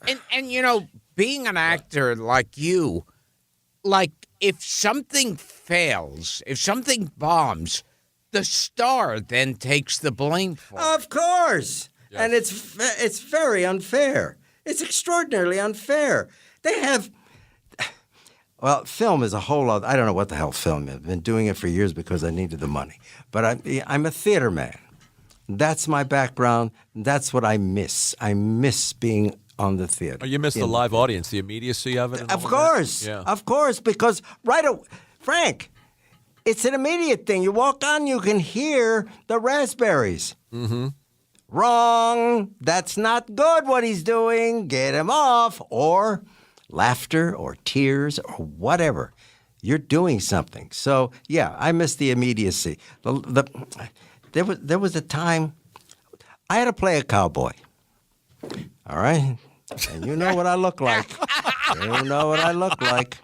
and being an actor like you, like if something fails, if something bombs, the star then takes the blame for it. Of course. Yes. And it's very unfair. It's extraordinarily unfair. They have well, film is a whole other. I don't know what the hell film is. I've been doing it for years because I needed the money. But I'm a theater man. That's my background. That's what I miss. I miss being on the theater. Oh, you miss the live audience, the immediacy of it? And Of all course. That? Yeah. Of course, because Frank, it's an immediate thing. You walk on, you can hear the raspberries. Mm-hmm. Wrong. That's not good what he's doing. Get him off. Or laughter or tears or whatever. You're doing something. So, yeah, I miss the immediacy. There was a time I had to play a cowboy. All right? And you know what I look like. You know what I look like.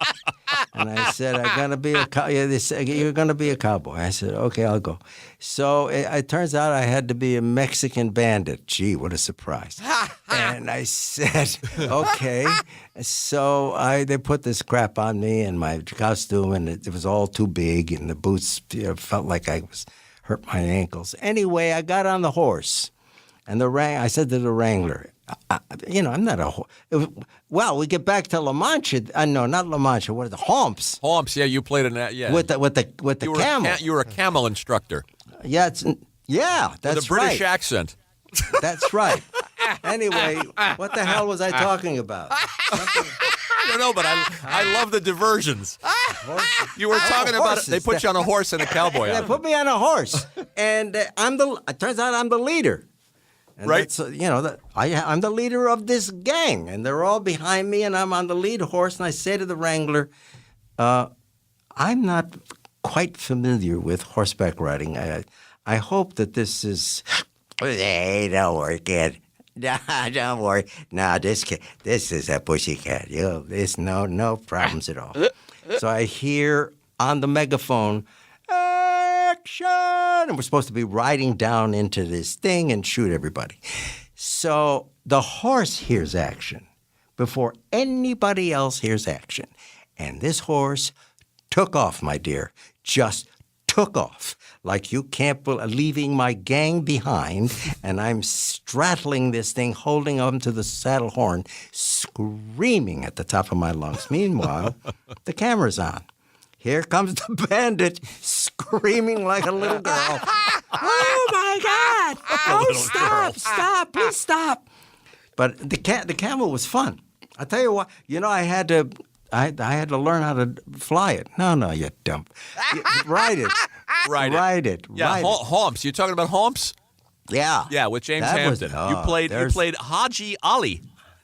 And I said, I'm going to be they said, you're going to be a cowboy. I said, okay, I'll go. So it turns out I had to be a Mexican bandit. Gee, what a surprise. And I said, okay. So they put this crap on me and my costume, and it was all too big, and the boots felt like I was hurt my ankles. Anyway, I got on the horse, and I said to the wrangler, I'm not a horse. Well, we get back to La Mancha. No, not La Mancha. What is the Humps? Humps, yeah, you played in that, yeah. With the camel. You were a camel instructor. Yeah, that's With a British right. accent. That's right. Anyway, what the hell was I talking about? I don't know, but I love the diversions. You were talking about it. They put you on a horse and a cowboy They outfit. put me on a horse, and it turns out I'm the leader. And Right. that's, I'm the leader of this gang, and they're all behind me, and I'm on the lead horse, and I say to the wrangler, I'm not quite familiar with horseback riding. I hope that this is... Hey, don't worry, kid. No, don't worry. No, this is a pussycat. There's no problems at all. So I hear on the megaphone, Action! And we're supposed to be riding down into this thing and shoot everybody. So the horse hears action before anybody else hears action. And this horse took off, my dear, just took off. Like you can't believe, leaving my gang behind, and I'm straddling this thing, holding on to the saddle horn, screaming at the top of my lungs. Meanwhile, the camera's on. Here comes the bandit, screaming like a little girl. Oh, my God! Oh, stop, please stop. But the camel was fun. I tell you what, I had to learn how to fly it. No, you dump. Ride it. Ride it. Yeah, Homps. You're talking about Homps? Yeah. Yeah, with James Hampton. You played Haji Ali.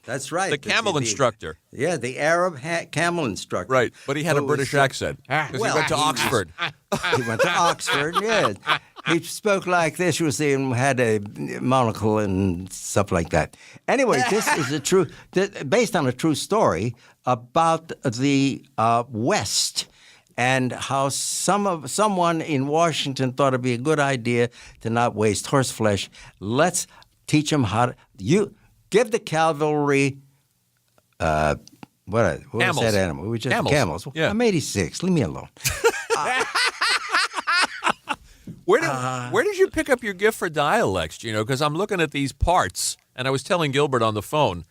That's right. The camel instructor. Yeah, the Arab camel instructor. Right, but he had a British accent because he went to Oxford. He went to Oxford, yes. He spoke like this, had a monocle and stuff like that. Anyway, this is based on a true story about the West and how someone in Washington thought it'd be a good idea to not waste horse flesh. Let's teach them how to give the cavalry. What was that animal? We just camels. Yeah. I'm 86. Leave me alone. Where did you pick up your gift for dialects, Gino? Because I'm looking at these parts, and I was telling Gilbert on the phone,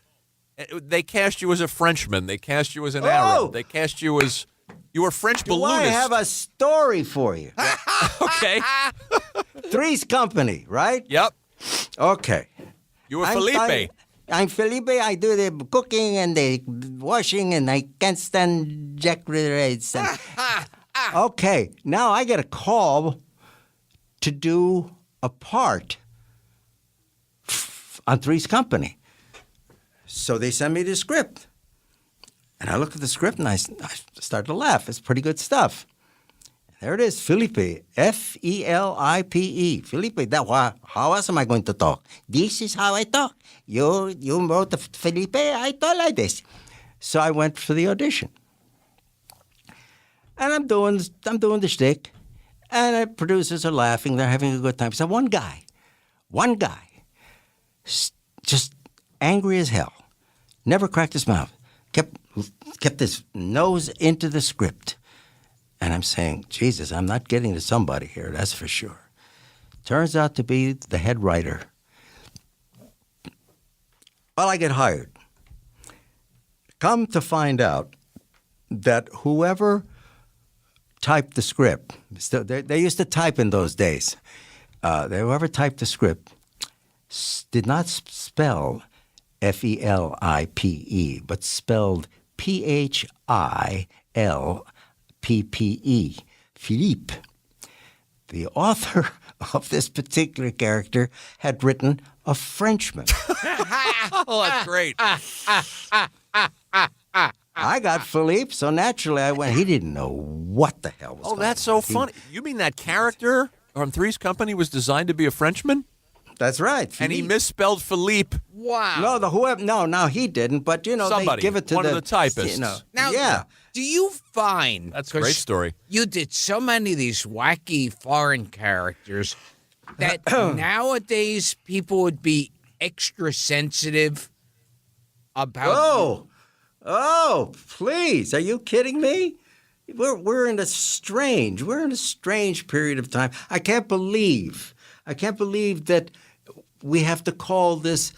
they cast you as a Frenchman. They cast you as an Arab. They cast you as... You were French balloonist. I have a story for you. Okay. Three's Company, right? Yep. Okay. You were Felipe. I'm Felipe. I do the cooking and the washing, and I can't stand Jack Riddles. Okay. Now I get a call to do a part on Three's Company. So they send me the script. And I look at the script and I start to laugh. It's pretty good stuff. There it is, Felipe, Felipe. Felipe, how else am I going to talk? This is how I talk. You wrote the Felipe, I talk like this. So I went for the audition. And I'm doing the shtick. And the producers are laughing. They're having a good time. So one guy, just angry as hell, never cracked his mouth, kept his nose into the script. And I'm saying, Jesus, I'm not getting to somebody here, that's for sure. Turns out to be the head writer. Well, I get hired. Come to find out that whoever typed the script, they used to type in those days, whoever typed the script did not spell Felipe, but spelled Philppe, Philippe. The author of this particular character had written a Frenchman. Oh, that's great. I got Philippe, so naturally I went. He didn't know what the hell was going on. Oh, that's so funny. You mean that character from Three's Company was designed to be a Frenchman? That's right. And he misspelled Philippe. Wow. No, he didn't. But Somebody, they give it to one of the typists. Now, yeah. do you find that's a great story? You did so many of these wacky foreign characters that nowadays people would be extra sensitive about. Oh, please! Are you kidding me? We're in a strange period of time. I can't believe that we have to call this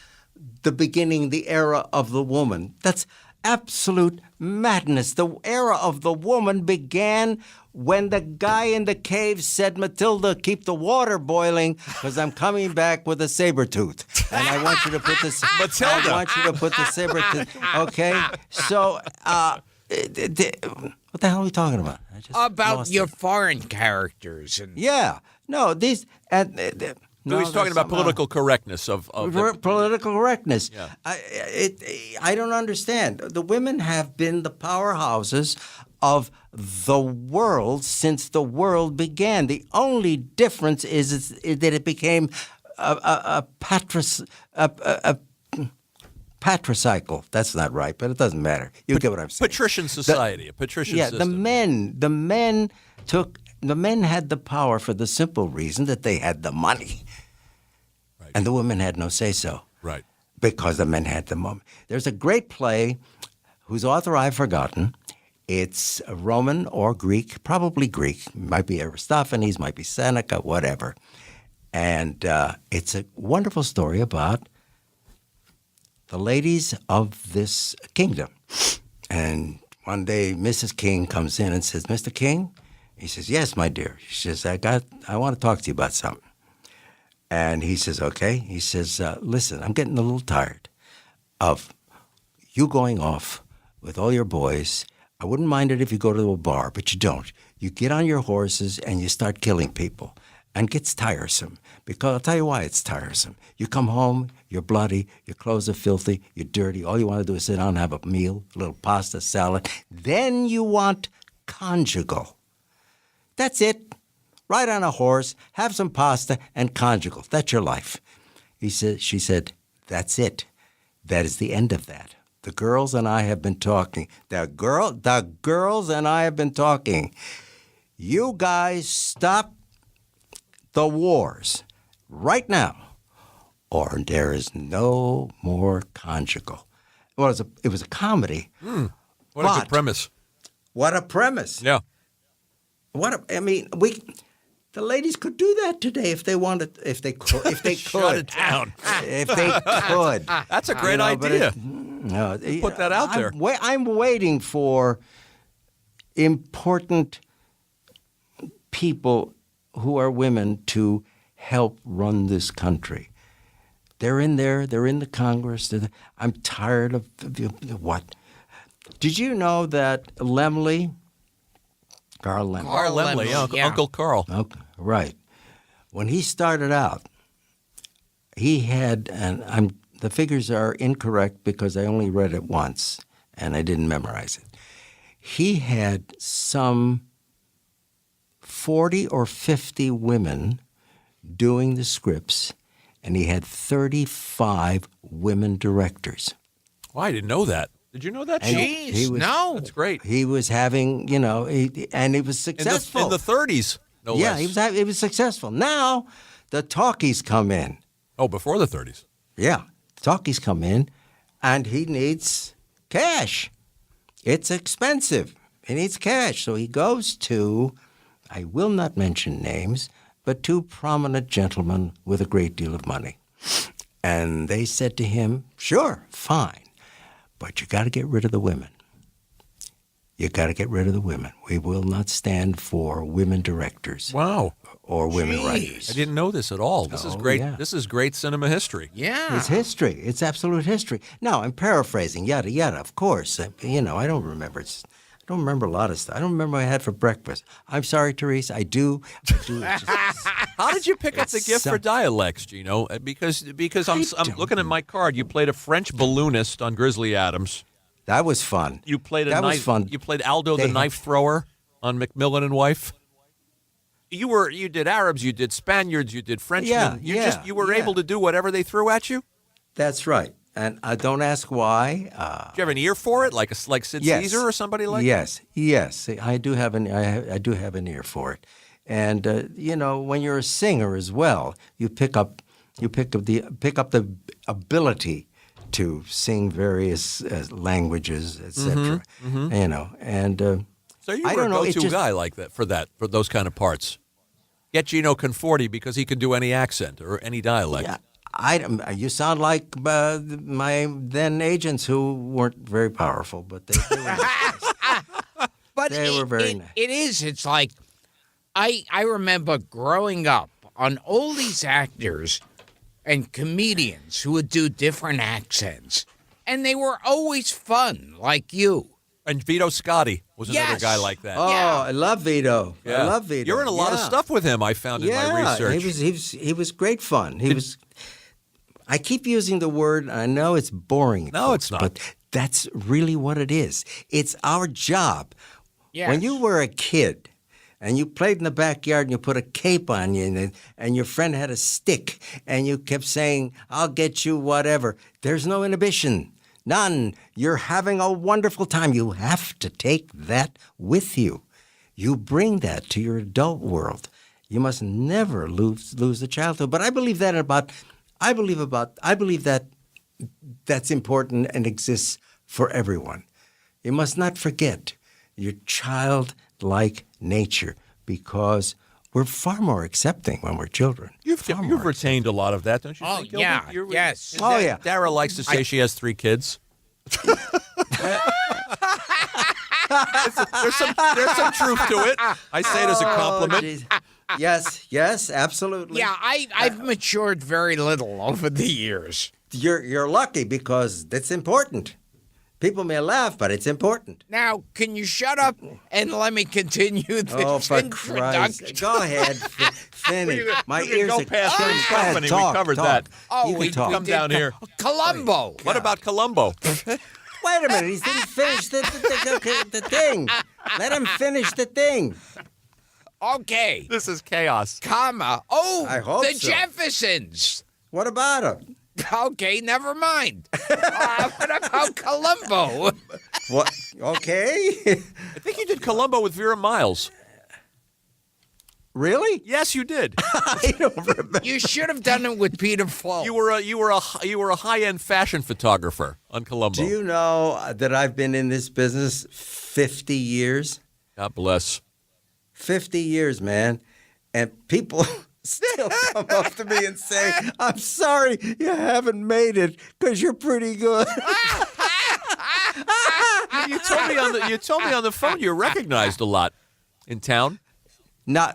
the beginning, the era of the woman. That's absolute madness. The era of the woman began when the guy in the cave said, Matilda, keep the water boiling because I'm coming back with a saber tooth. And I want you to put this... Matilda. I want you to put the saber tooth. Okay? So, what the hell are we talking about? About your foreign characters. And Yeah. No, these... No, he's talking about political correctness of political correctness. Yeah. I don't understand. The women have been the powerhouses of the world since the world began. The only difference is that it became a patricycle. That's not right, but it doesn't matter. You get what I'm saying. patrician society. A patrician system. The men took the men had the power for the simple reason that they had the money. Right. And the women had no say-so. Right. Because the men had the moment. There's a great play whose author I've forgotten. It's Roman or Greek, probably Greek. Might be Aristophanes, might be Seneca, whatever. And it's a wonderful story about the ladies of this kingdom. And one day Mrs. King comes in and says, "Mr. King?" He says, "Yes, my dear." She says, I want to talk to you about something. And he says, "Okay." He says, "Listen, I'm getting a little tired of you going off with all your boys. I wouldn't mind it if you go to a bar, but you don't. You get on your horses and you start killing people. And it gets tiresome. Because I'll tell you why it's tiresome. You come home, you're bloody, your clothes are filthy, you're dirty. All you want to do is sit down and have a meal, a little pasta, salad. Then you want conjugal. That's it. Ride on a horse, have some pasta, and conjugal. That's your life." She said, "That's it. That is the end of that. The girls and I have been talking. The girls and I have been talking. You guys stop the wars right now, or there is no more conjugal." Well, it was a comedy. What a good premise. What a premise. Yeah. The ladies could do that today if they wanted, if they could. Shut it down. If they could. That's a great idea. Put that out there. I'm waiting for important people who are women to help run this country. They're in there. They're in the Congress. I'm tired of what? Did you know that Carl Laemmle, Uncle Carl. Okay, right. When he started out, he had, and the figures are incorrect because I only read it once and I didn't memorize it. He had some 40 or 50 women doing the scripts, and he had 35 women directors. Well, I didn't know that. Did you know that? Jeez, no. That's great. He was having, and he was successful. In the 30s, no yeah, less. he was successful. Now, the talkies come in. Oh, before the 30s. Yeah, talkies come in, and he needs cash. It's expensive. He needs cash. So he goes to, I will not mention names, but two prominent gentlemen with a great deal of money. And they said to him, "Sure, fine. But you got to get rid of the women. You got to get rid of the women. We will not stand for women directors." Wow. Or women writers. I didn't know this at all. This is great. Yeah. This is great cinema history. Yeah. It's history. It's absolute history. Now, I'm paraphrasing, yada, yada, of course. I don't remember. I don't remember a lot of stuff. I don't remember what I had for breakfast. I'm sorry, Therese. I do. How did you pick up the gift for dialects, Gino? Because I'm looking at my card. You played a French balloonist on Grizzly Adams. That was fun. You played That was fun. You played Aldo the knife thrower on Macmillan and Wife. You did Arabs, you did Spaniards, you did Frenchmen. You were able to do whatever they threw at you? That's right. And don't ask why. Do you have an ear for it, like Sid Caesar or somebody like that? Yes. I do have an ear for it. And when you're a singer as well, you pick up the ability to sing various languages, etc. So you were a go-to guy like that for those kind of parts. Get Gino Conforti because he can do any accent or any dialect. Yeah. You sound like my then agents who weren't very powerful, but they were nice. But they were very nice. It's like, I remember growing up on all these actors and comedians who would do different accents, and they were always fun, like you. And Vito Scotti was another guy like that. Oh, yeah. I love Vito. Yeah. I love Vito. You're in a lot of stuff with him, I found in my research. He was great fun. I keep using the word, I know it's boring. No, it's not. But that's really what it is. It's our job. Yes. When you were a kid and you played in the backyard and you put a cape on you and your friend had a stick and you kept saying, "I'll get you whatever," there's no inhibition. None. You're having a wonderful time. You have to take that with you. you bring that to your adult world. You must never lose the childhood. But I believe that that's important and exists for everyone. You must not forget your childlike nature, because we're far more accepting when we're children. You've retained a lot of that, don't you Oh, think, yeah, Gilbert? yes. Oh, yeah. Dara likes to say she has 3 kids. There's some truth to it. I say it as a compliment. geez. Yes, absolutely. Yeah, I've matured very little over the years. You're lucky, because it's important. People may laugh, but it's important. Now, can you shut up and let me continue this Oh, for introduction? Christ. Go ahead. Finish. My ears go are past killing. Three's Go ahead, Company. We talk, covered talk. that. Oh, You we can talk. Come down here. Columbo. What about Columbo? Wait a minute. He didn't finish the thing. Let him finish the thing. Okay, This is chaos. comma. Oh, I hope the so. Jeffersons. What about him? Okay, never mind. What about Columbo? What? Okay. I think you did Columbo with Vera Miles. Really? Yes, you did. I don't remember. You should have done it with Peter Falk. You were a high-end fashion photographer on Columbo. Do you know that I've been in this business 50 years? God bless. 50 years, man. And people still come up to me and say, I'm sorry you haven't made it because you're pretty good. You told me on the phone you're recognized a lot in town. Not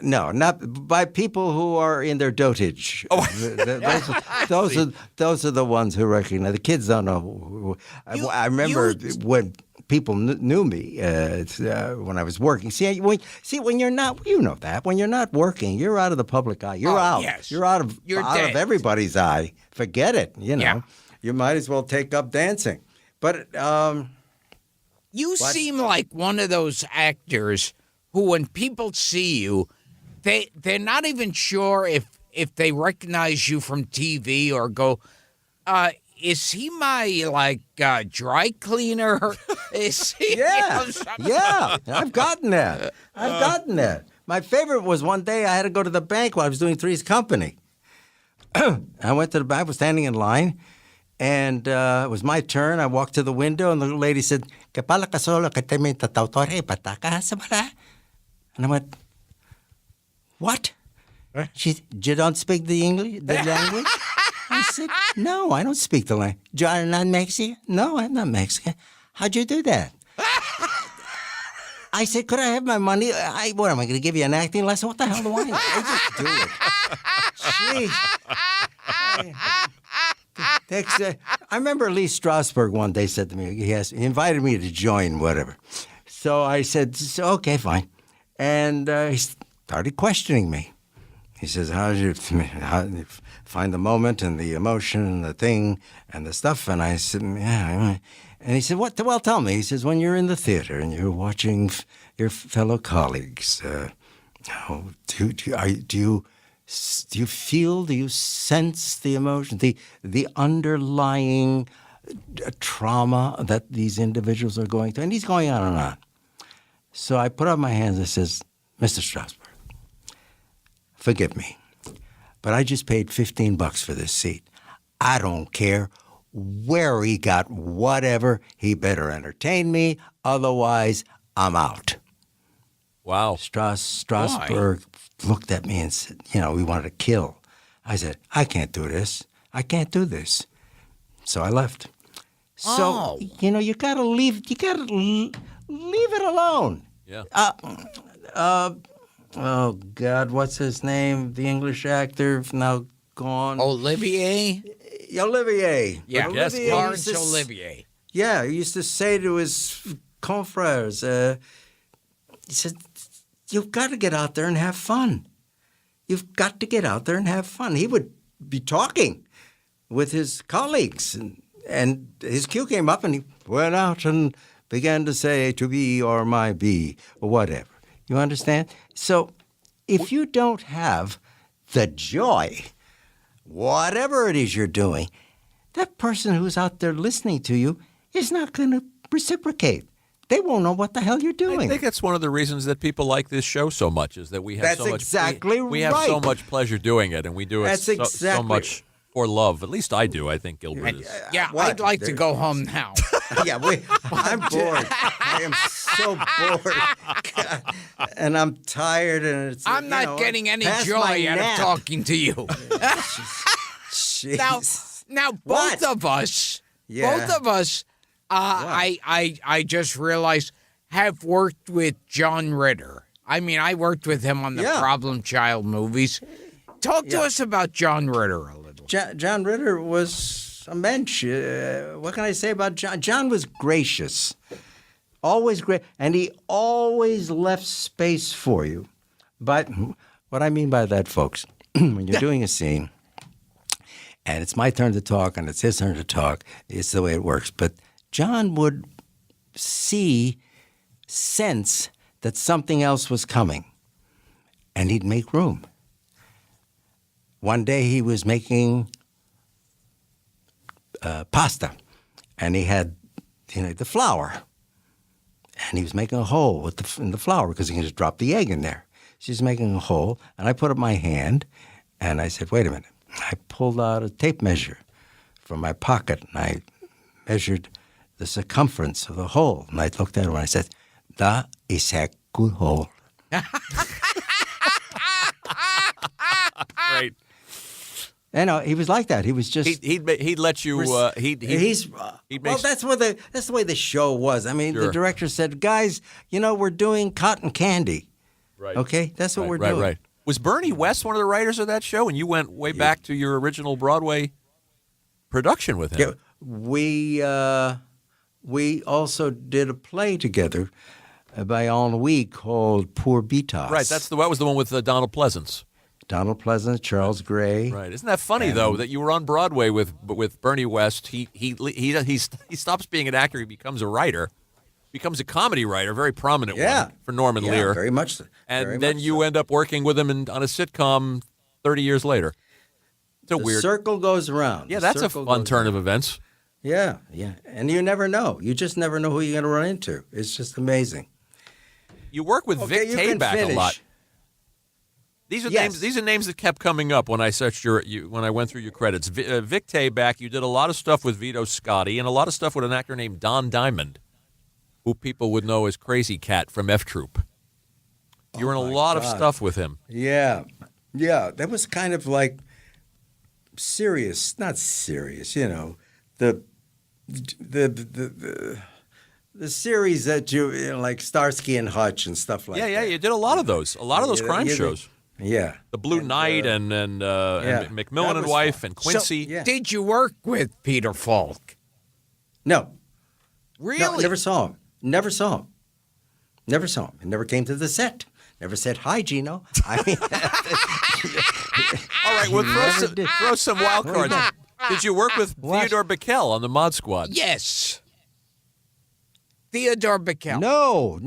by people who are in their dotage. Oh. Those are the ones who recognize. The kids don't know. I remember when people knew me when I was working. When you're not, you know that when you're not working, you're out of the public eye. You're out. Yes. You're out of dead. everybody's eye. Forget it. Yeah. You might as well take up dancing. But You seem like one of those actors who, when people see you, they're not even sure if they recognize you from TV or go, is he my dry cleaner? Is he? yeah, I've gotten that. My favorite was one day I had to go to the bank while I was doing Three's Company. I went to the bank, I was standing in line, and it was my turn. I walked to the window, and the lady said, "Kapala ka solo ka temi tatautore pataka sa bala." And I went, "What?" She said, "You don't speak the language?" I said, "No, I don't speak the language." "You're not Mexican?" "No, I'm not Mexican." "How'd you do that?" I said, "Could I have my money? What am I going to give you an acting lesson? What the hell do I know? I just do it." Jeez. I remember Lee Strasberg one day said to me, he invited me to join whatever. So I said, "Okay, fine." And he started questioning me. He says, how did you find the moment and the emotion and the thing and the stuff? And I said, yeah. And he said, "What? Well, tell me." He says, "When you're in the theater and you're watching your fellow colleagues, do you feel, do you sense the emotion, the underlying trauma that these individuals are going through?" And he's going on and on. So I put up my hands and says, "Mr. Strasberg, forgive me, but I just paid $15 for this seat. I don't care where he got whatever. He better entertain me, otherwise I'm out." Wow. Strasberg looked at me and said, we wanted to kill. I said, "I can't do this. I can't do this." So I left. So, you got to leave it alone. Yeah. Oh, God, what's his name? The English actor now gone. Olivier? Olivier. Yeah, Yes, Laurence Olivier. Yeah, he used to say to his confreres, he said, "You've got to get out there and have fun. You've got to get out there and have fun." He would be talking with his colleagues, and his cue came up, and he went out and began to say, "To be or my be," or whatever. You understand? So if you don't have the joy, whatever it is you're doing, that person who's out there listening to you is not going to reciprocate. they won't know what the hell you're doing. I think that's one of the reasons that people like this show so much is that we have That's so much. exactly we have so much pleasure doing it, and we do it That's so exactly- much for love. At least I do. I think Gilbert is. Yeah, What? I'd like to go home now. Yeah, I'm bored. I am so bored. God. And I'm tired, and it's. I'm you not know, getting any past joy my out nap. of talking to you. Jeez. Now both What? of us, Yeah. I just realized, have worked with John Ritter. I mean, I worked with him on the Yeah. Problem Child movies. Talk to us about John Ritter a little. John Ritter was a mensch. What can I say about John? John was gracious, always great, and he always left space for you. But what I mean by that, folks, when you're doing a scene, and it's my turn to talk, and it's his turn to talk, it's the way it works. But John would sense that something else was coming, and he'd make room. One day he was making pasta, and he had, the flour, and he was making a hole in the flour because he can just drop the egg in there. She's making a hole, and I put up my hand, and I said, "Wait a minute." I pulled out a tape measure from my pocket, and I measured the circumference of the hole, and I looked at it and I said, "That is a good hole." Great. He was like that. He was just. He'd let you. He'd Well, that's the way the show was. I mean, Sure. the director said, "Guys, we're doing cotton candy." Right. Okay, that's what we're doing. Right. Was Bernie West one of the writers of that show? And you went way back to your original Broadway production with him. Yeah, we also did a play together by ennui called Poor Bitas. Right. That was the one with Donald Pleasance. Donald Pleasance, Charles Gray. Right. Isn't that funny though that you were on Broadway with Bernie West? He stops being an actor. He becomes a writer, becomes a comedy writer, very prominent one for Norman Lear. Very much so. And Very then much you so. end up working with him on a sitcom 30 years later. It's a The weird. circle goes around. Yeah, The that's a circle fun goes turn around. of events. Yeah, and you never know. You just never know who you're going to run into. It's just amazing. You work with Okay, Vic you can Tayback a finish. lot. These are Yes. names. These are names that kept coming up when I searched when I went through your credits. Vic Tayback. You did a lot of stuff with Vito Scotti and a lot of stuff with an actor named Don Diamond, who people would know as Crazy Cat from F Troop. You were in a lot of stuff with him. Yeah. That was kind of like serious, not serious. The series that like Starsky and Hutch and stuff like that. Yeah. You did a lot of those. A lot of those crime shows. Yeah. The Blue Knight and Macmillan That and was Wife fun. and Quincy. So, yeah. Did you work with Peter Falk? No. Really? No, never saw him. Never saw him. Never saw him. He never came to the set. Never said, "Hi, Gino." I mean, All right, well, Never did. throw some wild cards. Did you work with What? Theodore Bickel on the Mod Squad? Yes. Theodore Bickel. no.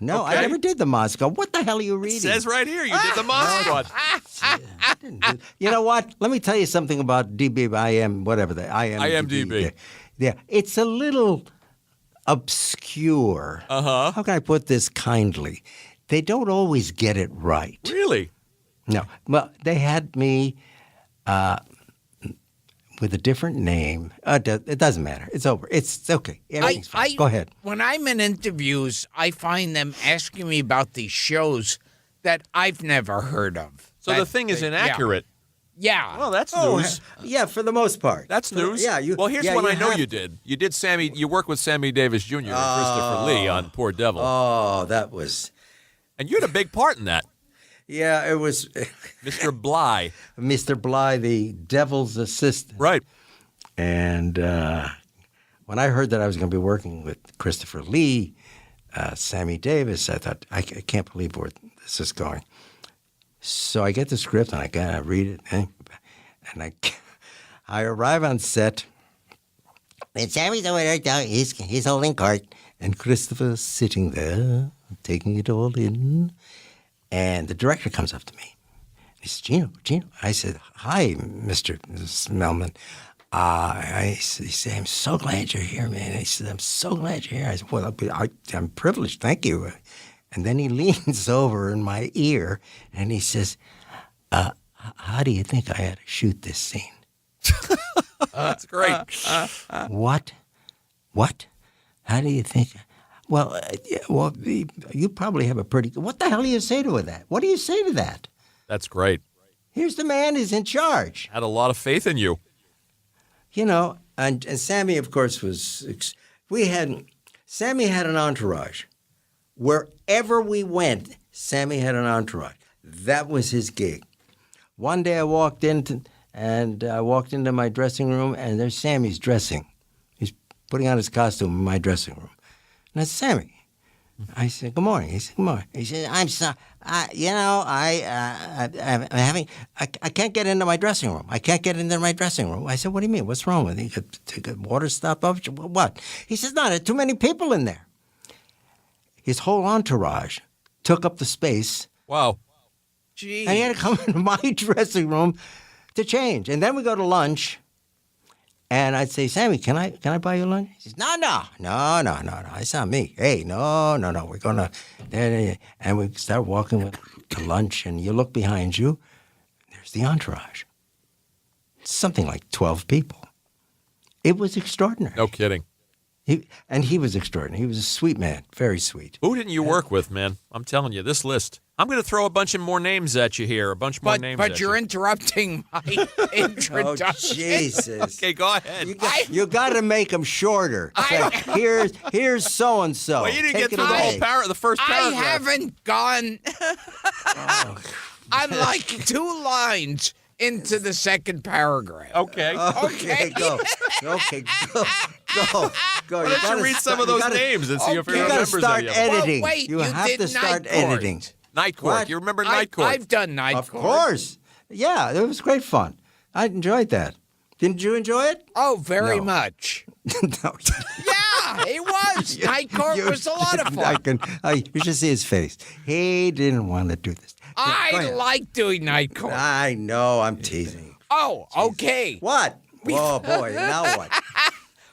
I Okay. never did the Moscow. What the hell are you reading? It says right here you did the Mod Squad. You know what? Let me tell you something about DBIM, whatever the IMDb. Yeah, it's a little obscure. Uh-huh. How can I put this kindly? They don't always get it right. Really? No. Well, they had me with a different name. It doesn't matter. It's over. It's okay. Everything's fine. Go ahead. When I'm in interviews, I find them asking me about these shows that I've never heard of. So the thing is inaccurate. Yeah. Well, that's Oh, news. yeah, for the most part. That's news. Yeah. Well, here's what I know you did. You did Sammy. You worked with Sammy Davis Jr. and Christopher Lee on Poor Devil, Oh, that was. and you had a big part in that, Yeah, it was Mr. Bly. Mr. Bly, the devil's assistant. Right. And when I heard that I was going to be working with Christopher Lee, Sammy Davis, I thought, I can't believe where this is going. So I get the script and I read it, and I arrive on set. And Sammy's over there, he's holding court, and Christopher's sitting there, taking it all in. And the director comes up to me. He says, Gino. I said, "Hi, Mr. Melman. He said, I'm so glad you're here, man. He said, I'm so glad you're here. I said, well, I'm privileged, thank you. And then he leans over in my ear and he says, how do you think I had to shoot this scene? That's great. What? How do you think? Well, you probably have a pretty good... What the hell do you say to that? What do you say to that? That's great. Here's the man who's in charge. Had a lot of faith in you. You know, and Sammy, of course, Sammy had an entourage. Wherever we went, Sammy had an entourage. That was his gig. One day I walked into my dressing room, and there's Sammy's dressing. He's putting on his costume in my dressing room. And I said, Sammy. I said, good morning. He said, good morning. He said, I'm sorry. I can't get into my dressing room. I said, what do you mean? What's wrong with you? You got water stopped up? What? He says, no, there are too many people in there. His whole entourage took up the space. Wow. Gee. And he had to come into my dressing room to change. And then we go to lunch. And I'd say, Sammy, can I buy you lunch? He says, no. It's not me. Hey, no. We're going to... And we start walking to lunch, and you look behind you, there's the entourage. Something like 12 people. It was extraordinary. No kidding. He was extraordinary. He was a sweet man, very sweet. Who didn't you work with, man? I'm telling you, this list. I'm going to throw a bunch of more names at you here, But you're interrupting my introduction. Oh, Jesus. Okay, go ahead. You got to make them shorter. Say, here's so-and-so. Well, you didn't Take get through the first I paragraph. haven't gone... I'm like 2 lines into the second paragraph. Okay. Okay, go. Okay, go. Why don't you read some of those names and see if he You got to remembers start any of them? editing. Well, wait, you you have did to start Night Court. editing. Night Court. What? You remember Night Court? I've done Night Of Court. course. Yeah, it was great fun. I enjoyed that. Didn't you enjoy it? Oh, very No. much. No. Yeah, it was. Night Court was a lot of fun. You should see his face. He didn't want to do this. Go I ahead. like doing Night Court. I know. I'm teasing. Oh, okay. What? Oh, boy. Now what?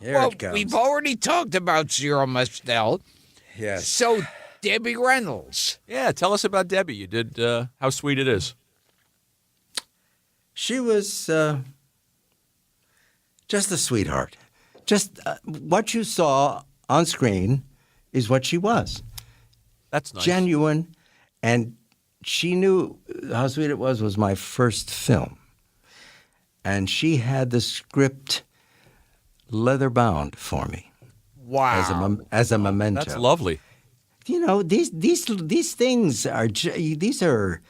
Here Well, it comes. we've already talked about Zero Mostel. Yes. So, Debbie Reynolds. Yeah, tell us about Debbie. You did How Sweet It Is. She was just a sweetheart. Just what you saw on screen is what she was. That's nice. Genuine. And she knew How Sweet It Was my first film. And she had the script leather bound for me Wow. as a memento. That's lovely. You know, these things are these are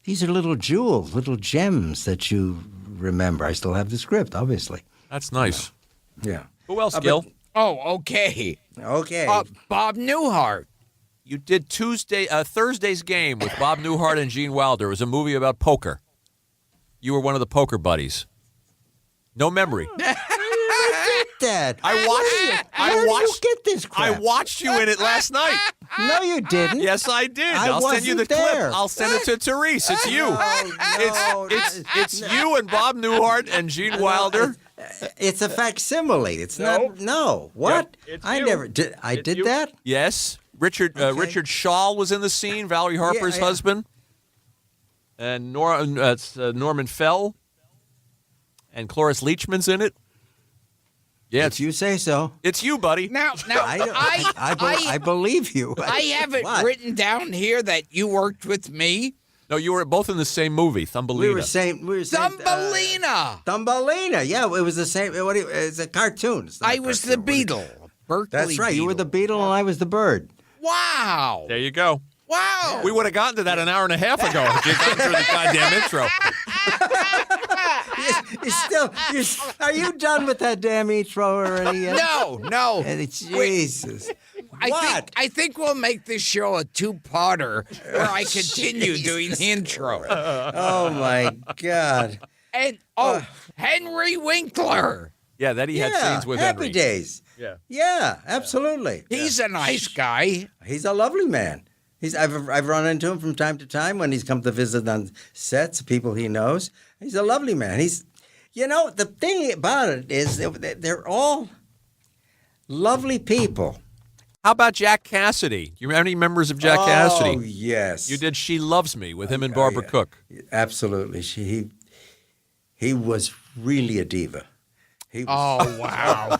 little jewels, little gems that you remember. I still have the script, obviously. That's nice. Yeah. Who else, but- Gil? Oh, okay. Okay. Bob Newhart. You did Thursday's Game with Bob Newhart and Gene Wilder. It was a movie about poker. You were one of the poker buddies. No memory. Dad, I Where do you get this crap? I watched you in it last night. No, you didn't. Yes, I did. I I'll send you the wasn't there. clip. I'll send it to Therese. It's you. No, It's you and Bob Newhart and Gene Wilder. It's a facsimile. It's not. No. What? Yep, it's I you. never did. I It's did you. that. Yes. Richard Shaw was in the scene. Valerie Harper's Yeah. husband. And Norman Fell. And Cloris Leachman's in it. Yeah, If you say so. it's you, buddy. Now, I believe you. I have it What? written down here that you worked with me. No, you were both in the same movie, Thumbelina. We were saying. Thumbelina. Thumbelina. Yeah, it was the same. It's a cartoon. It's not I a was the cartoon. beetle. Berkeley That's right. You were the Beetle. beetle and I was the bird. Wow. There you go. Wow. We would have gotten to that an hour and a half ago if you got through the goddamn intro. Are you done with that damn intro already? Yet? No. Jesus. What? I think we'll make this show a 2-parter where I continue doing the intro. Oh my God. And Henry Winkler. Yeah, that he had scenes with Happy Henry. Days. Yeah. Yeah, absolutely. He's a nice guy. He's a lovely man. I've run into him from time to time when he's come to visit on sets, people he knows. He's a lovely man. The thing about it is they're all lovely people. How about Jack Cassidy? You have any members of Jack Cassidy? Oh, yes. You did She Loves Me with him and Barbara Cook. Absolutely. He was really a diva. He was, Oh, wow.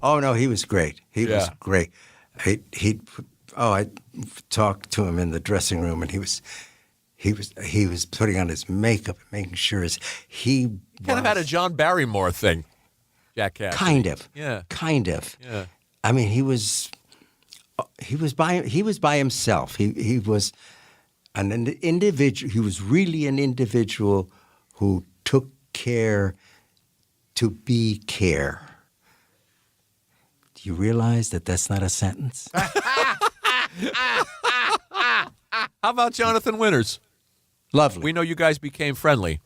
oh no, he was great. He was great. I talked to him in the dressing room, and he was putting on his makeup and making sure he Kind of had a John Barrymore thing, Jack Cassidy. Kind of. Yeah. I mean, he was by himself. He was an individual. He was really an individual who took care to be care. Do you realize that that's not a sentence? How about Jonathan Winters? Lovely. We know you guys became friendly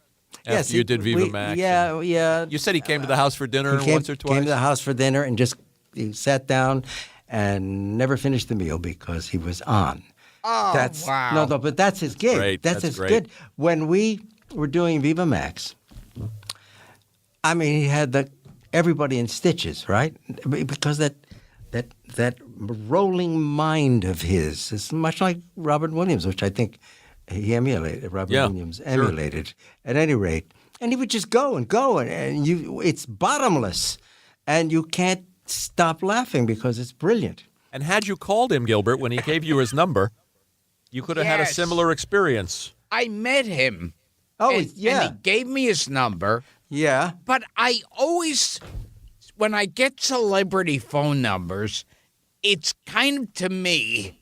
after you did Viva Max. Yeah. You said he came to the house for dinner once or twice? Came to the house for dinner and he sat down and never finished the meal because he was on. Oh, wow. No, but that's his gig. Great. That's his great. gig. When we were doing Viva Max, I mean, he had everybody in stitches, right? Because that rolling mind of his is much like Robert Williams, which I think he emulated. Williams emulated, at any rate. And he would just go and go, and it's bottomless, and you can't stop laughing because it's brilliant. And had you called him, Gilbert, when he gave you his number, you could have had a Yes. similar experience. I met him. Oh, and he gave me his number. Yeah. But I always, when I get celebrity phone numbers, it's kind of to me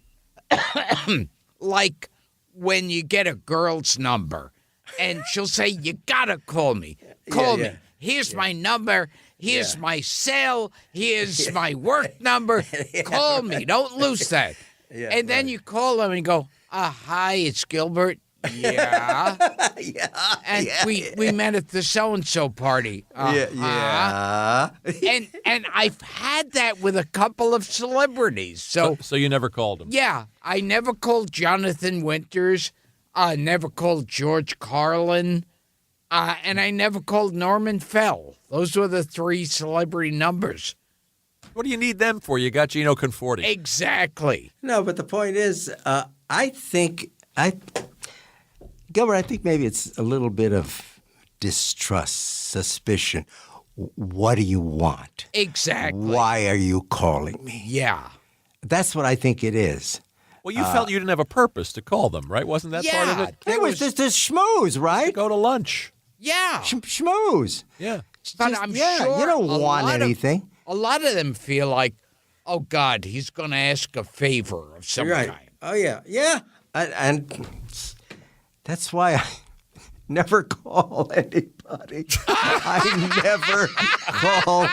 like when you get a girl's number and she'll say, you gotta call me. Call me. Here's my number. Here's my cell. Here's my work number. Call me. Don't lose that. And then you call them and you go, hi, it's Gilbert. Yeah. And we met at the so-and-so party. Yeah. And I've had that with a couple of celebrities. So you never called him? yeah, I never called Jonathan Winters. Never called George Carlin. And I never called Norman Fell. Those were the three celebrity numbers. What do you need them for? You got Gino Conforti. Exactly. No, but the point is, Gilbert, I think maybe it's a little bit of distrust, suspicion. What do you want? Exactly. Why are you calling me? Yeah. That's what I think it is. Well, you felt you didn't have a purpose to call them, right? Wasn't that part of it? It was just this schmooze, right? Go to lunch. Yeah. Schmooze. Yeah. But Just- I'm yeah, sure you don't a want lot of- anything. A lot of them feel like, oh, God, he's going to ask a favor of some kind. Oh, yeah. And that's why I never call anybody. I never call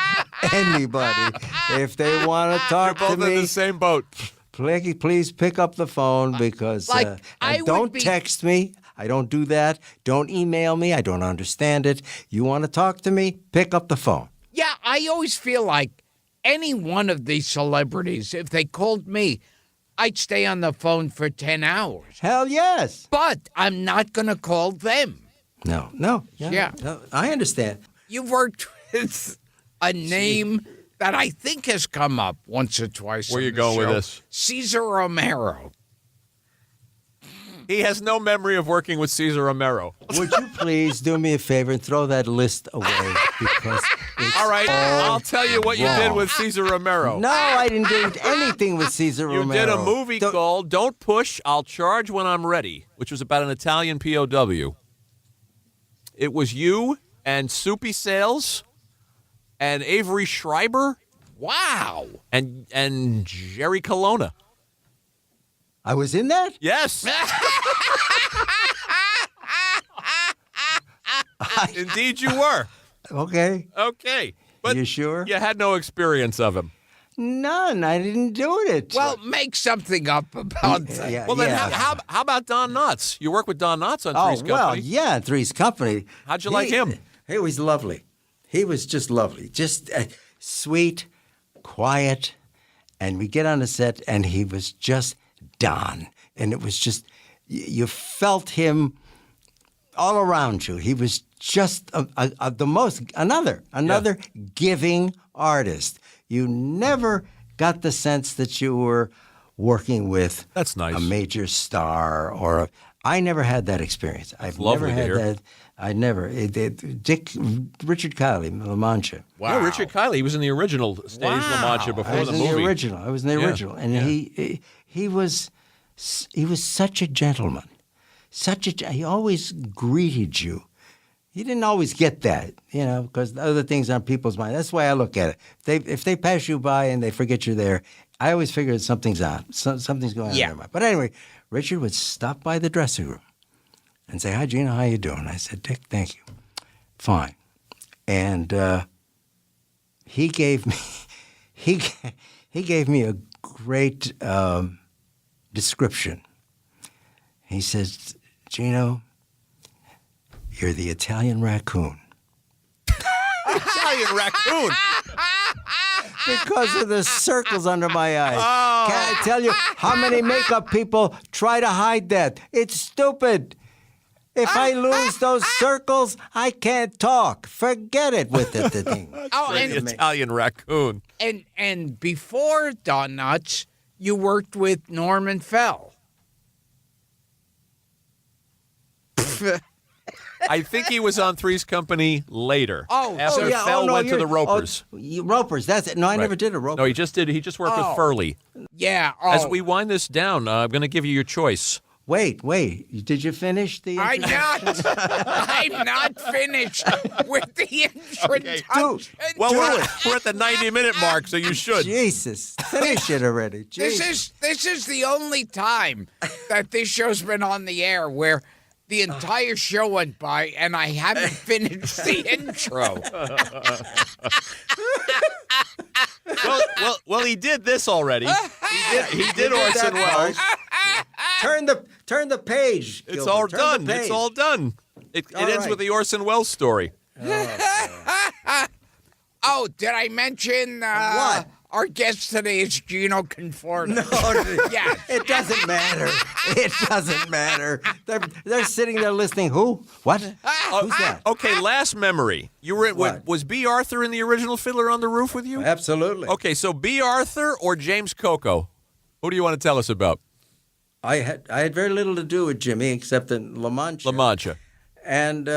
anybody. If they want to talk Both to in me, the same boat. please pick up the phone because Like, and I would don't be- text me. I don't do that. Don't email me. I don't understand it. You want to talk to me? Pick up the phone. Yeah, I always feel like any one of these celebrities, if they called me, I'd stay on the phone for 10 hours. Hell yes. But I'm not going to call them. No. Yeah. No, I understand. You've worked with a name that I think has come up once or twice. Where on you the going with show. this? Cesar Romero. He has no memory of working with Cesar Romero. Would you please do me a favor and throw that list away because it's All right, I'll tell you what you did wrong. with Cesar Romero. No, I didn't do anything with Cesar You Romero. did a movie called Don't Push, I'll Charge When I'm Ready, which was about an Italian POW. It was you and Soupy Sales and Avery Schreiber Wow. and Jerry Colonna. I was in that? Yes. Indeed you were. Okay. Okay. But You sure? you had no experience of him. None. I didn't do it. Well, make something up about that. yeah, Well, then yeah. how about Don Knotts? You work with Don Knotts on Three's Company. Well, yeah, Three's Company. How'd you like him? He was lovely. He was just lovely. Just sweet, quiet. And we get on the set, and he was just Don. And it was just, you felt him all around you. He was just another giving artist. You never got the sense that you were working with That's nice. a major star I never had that experience. I've lovely never to had hear. that. I never. Richard Kiley, La Mancha. Wow. Yeah, Richard Kiley. He was in the original stage La Mancha before I was the in movie. the original. I was in the original, and he was such a gentleman. He always greeted you. He didn't always get that, because other things on people's mind. That's the way I look at it. If they pass you by and they forget you're there, I always figure something's on. Something's going on in their mind. But anyway, Richard would stop by the dressing room and say, "Hi, Gino, how you doing?" I said, "Dick, thank you. Fine." And he gave me a great description. He says, "Gino, you're the Italian raccoon." Italian raccoon. Because of the circles under my eyes. Can I tell you how many makeup people try to hide that? It's stupid. If I lose those circles, I can't talk. Forget it with the thing. Oh, The Italian raccoon. and before Donuts, you worked with Norman Fell. I think he was on Three's Company later. After yeah. Fell went to you're- the Ropers. Ropers, that's it. No, I never did a Roper. No, he just worked with Furley. Yeah. As we wind this down, I'm going to give you your choice. Wait. Did you finish the I'm introduction? I'm not finished with the introduction. Well, we're at the 90-minute mark, so you should. Jesus. Finish it already. Jesus. This is the only time that this show's been on the air where the entire show went by and I haven't finished the intro. Well, he did this already. He did Orson Welles. Turn the page. It's Gilbert. all Turn done. the page. It's all done. It ends right. with the Orson Welles story. Oh, did I mention What? Our guest today is Gino Conforti. No, Yeah. it doesn't matter. It doesn't matter. They're sitting there listening. Who? What? Who's that? Okay, last memory. You were What? was B. Arthur in the original Fiddler on the Roof with you? Absolutely. Okay, so B. Arthur or James Coco? Who do you want to tell us about? I had very little to do with Jimmy except in La Mancha. La Mancha. And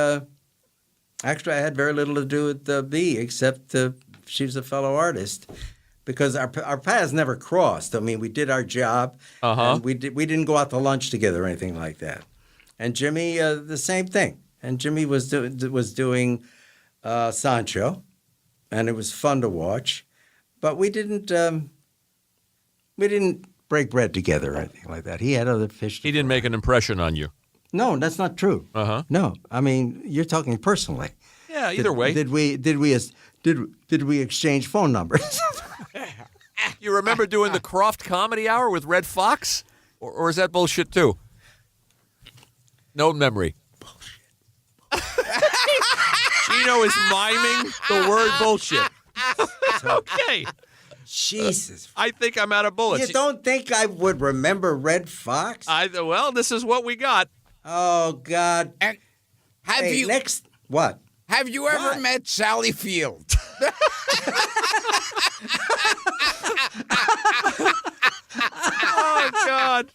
actually, I had very little to do with B except she was a fellow artist. Because our paths never crossed. I mean, we did our job, and we didn't go out to lunch together or anything like that. And Jimmy, the same thing. And Jimmy was doing Sancho, and it was fun to watch. But we didn't break bread together or anything like that. He had other fish. He didn't make an impression on you. No, that's not true. No, I mean you're talking personally. Yeah, either way. Did we exchange phone numbers? You remember doing the Croft Comedy Hour with Red Fox? Or is that bullshit too? No memory. Gino is miming the word bullshit. Okay. Jesus. I think I'm out of bullets. You don't think I would remember Red Fox? Well, this is what we got. Oh, God. And have Hey, you next, what? have you ever What? met Sally Field? Oh, God.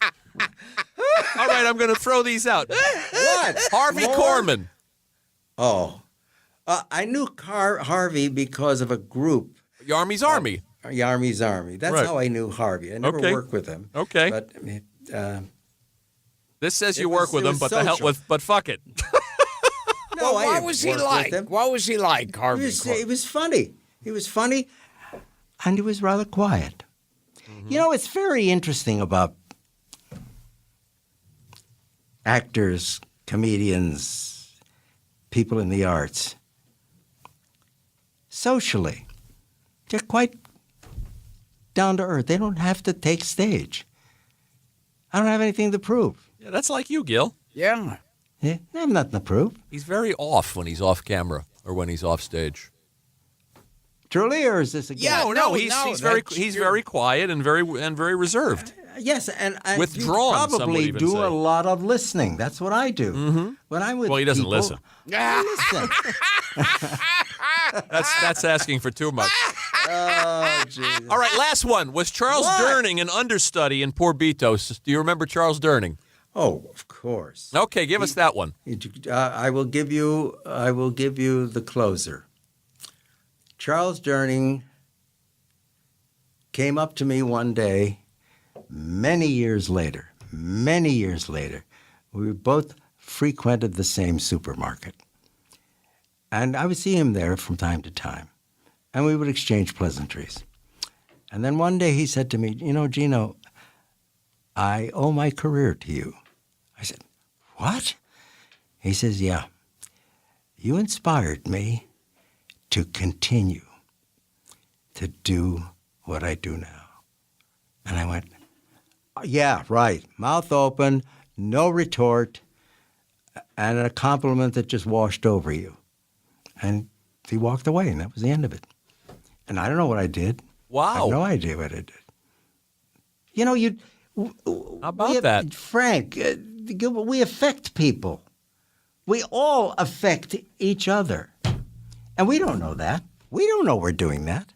All right, I'm going to throw these out. What? Harvey More? Korman. Oh. I knew Harvey because of a group, Army's Army. Army's Army. That's Right. how I knew Harvey. I never Okay. worked with him. Okay. But This says It you was- work with it him, was but the hell social. with, but fuck it. no, Well, I what didn't was he work with like? him. What was he like, Harvey? He was funny. He was funny, and he was rather quiet. You know, it's very interesting about actors, comedians, people in the arts. Socially, they're quite down to earth. They don't have to take stage. I don't have anything to prove. Yeah, that's like you, Gil. Yeah. Yeah, I have nothing to prove. He's very off when he's off camera or when he's off stage. Truly, or is this a Yeah, game? No, no, he's very that's he's true. very quiet and very reserved. Yes, and Withdrawn, you some would probably even do say. a lot of listening. That's what I do. Mm-hmm. When I'm with Well, he doesn't people, listen. I listen. That's asking for too much. Oh, Jesus. All right, last one. Was Charles Durning an understudy in Poor Betos? Do you remember Charles Durning? Oh, of course. Okay, give us that one. I will give you the closer. Charles Durning came up to me one day, many years later. We both frequented the same supermarket. And I would see him there from time to time. And we would exchange pleasantries. And then one day he said to me, Gino, I owe my career to you. I said, what? He says, yeah. You inspired me to continue to do what I do now. And I went, yeah, right. Mouth open, no retort, and a compliment that just washed over you. And he walked away, and that was the end of it. And I don't know what I did. Wow. I have no idea what I did. How about that? Frank, we affect people. We all affect each other. And we don't know that. We don't know we're doing that.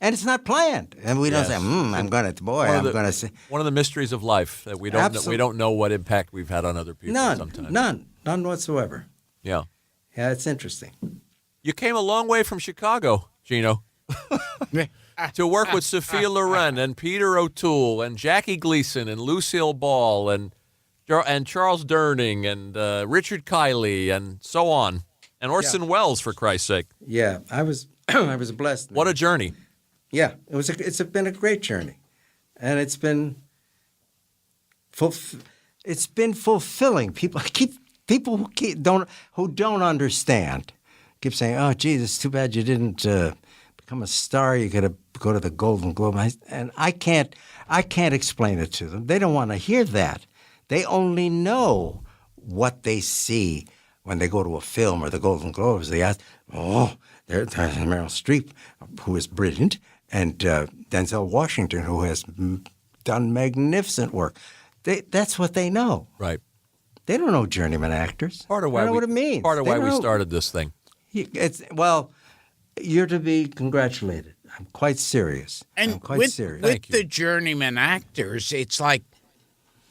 And it's not planned. And we don't say, I'm going to say. One of the mysteries of life that we don't know what impact we've had on other people sometimes. None whatsoever. Yeah. Yeah, it's interesting. You came a long way from Chicago, Gino, to work with Sophia Loren and Peter O'Toole and Jackie Gleason and Lucille Ball and Charles Durning and Richard Kiley and so on, and Orson Welles, for Christ's sake. Yeah, I was blessed. What a journey! Yeah, it's been a great journey, and it's been fulfilling. People who don't understand keep saying, "Oh, geez, it's too bad you didn't become a star. You got to go to the Golden Globe." And I can't explain it to them. They don't want to hear that. They only know what they see when they go to a film or the Golden Globes. They ask, "Oh, there's Meryl Streep, who is brilliant, and Denzel Washington, who has done magnificent work." That's what they know. Right. They don't know journeyman actors. They don't know what it means. Part of why we started this thing. You're to be congratulated. I'm quite serious. And quite serious. With the journeyman actors, it's like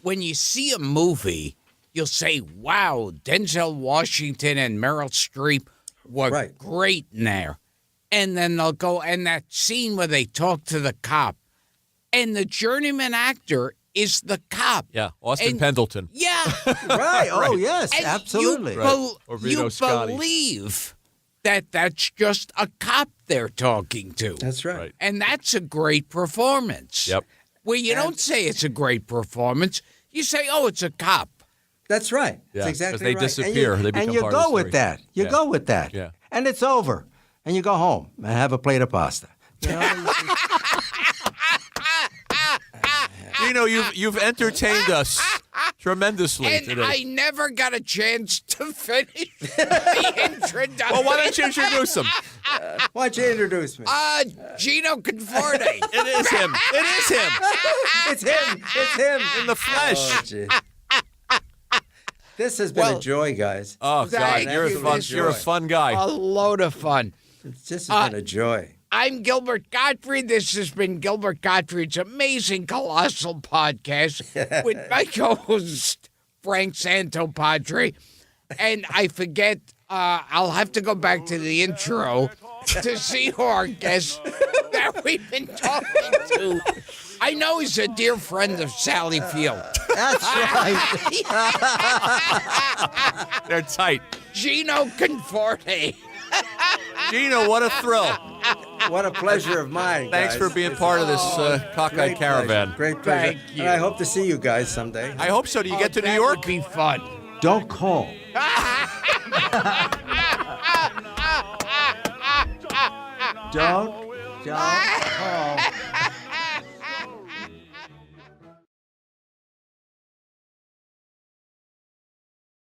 when you see a movie, you'll say, wow, Denzel Washington and Meryl Streep were great in there. And then they'll go, and that scene where they talk to the cop, and the journeyman actor is the cop. Yeah, Austin Pendleton. Yeah. Right. Oh, yes, and absolutely. You believe that that's just a cop they're talking to. That's right. And that's a great performance. Yep. Where you don't say it's a great performance, you say, oh, it's a cop. That's right. Yeah, that's exactly they right. disappear. They become and you part go of the story. with that. You go with that. Yeah. And it's over. And you go home and have a plate of pasta. You know? Gino, you've entertained us tremendously And today. I never got a chance to finish the introduction. Well, why don't you introduce him? Why don't you introduce me? Gino Conforti. It is him. It is him. It's him. It's him. In the flesh. Oh, gee. This has been a joy, guys. Oh, Thank God, you. you're a fun guy. A load of fun. This has been a joy. I'm Gilbert Gottfried. This has been Gilbert Gottfried's amazing Colossal podcast with my co-host, Frank Santopadre. And I forget, I'll have to go back to the intro to see who our guest that we've been talking to. I know he's a dear friend of Sally Field. That's right. They're tight. Gino Conforti. Gino, what a thrill. What a pleasure of mine. Thanks guys. for being part of this cockeyed caravan. Great pleasure. Thank you. And I hope to see you guys someday. I hope so. Do you get to New That York? would be fun. Don't call. Don't call.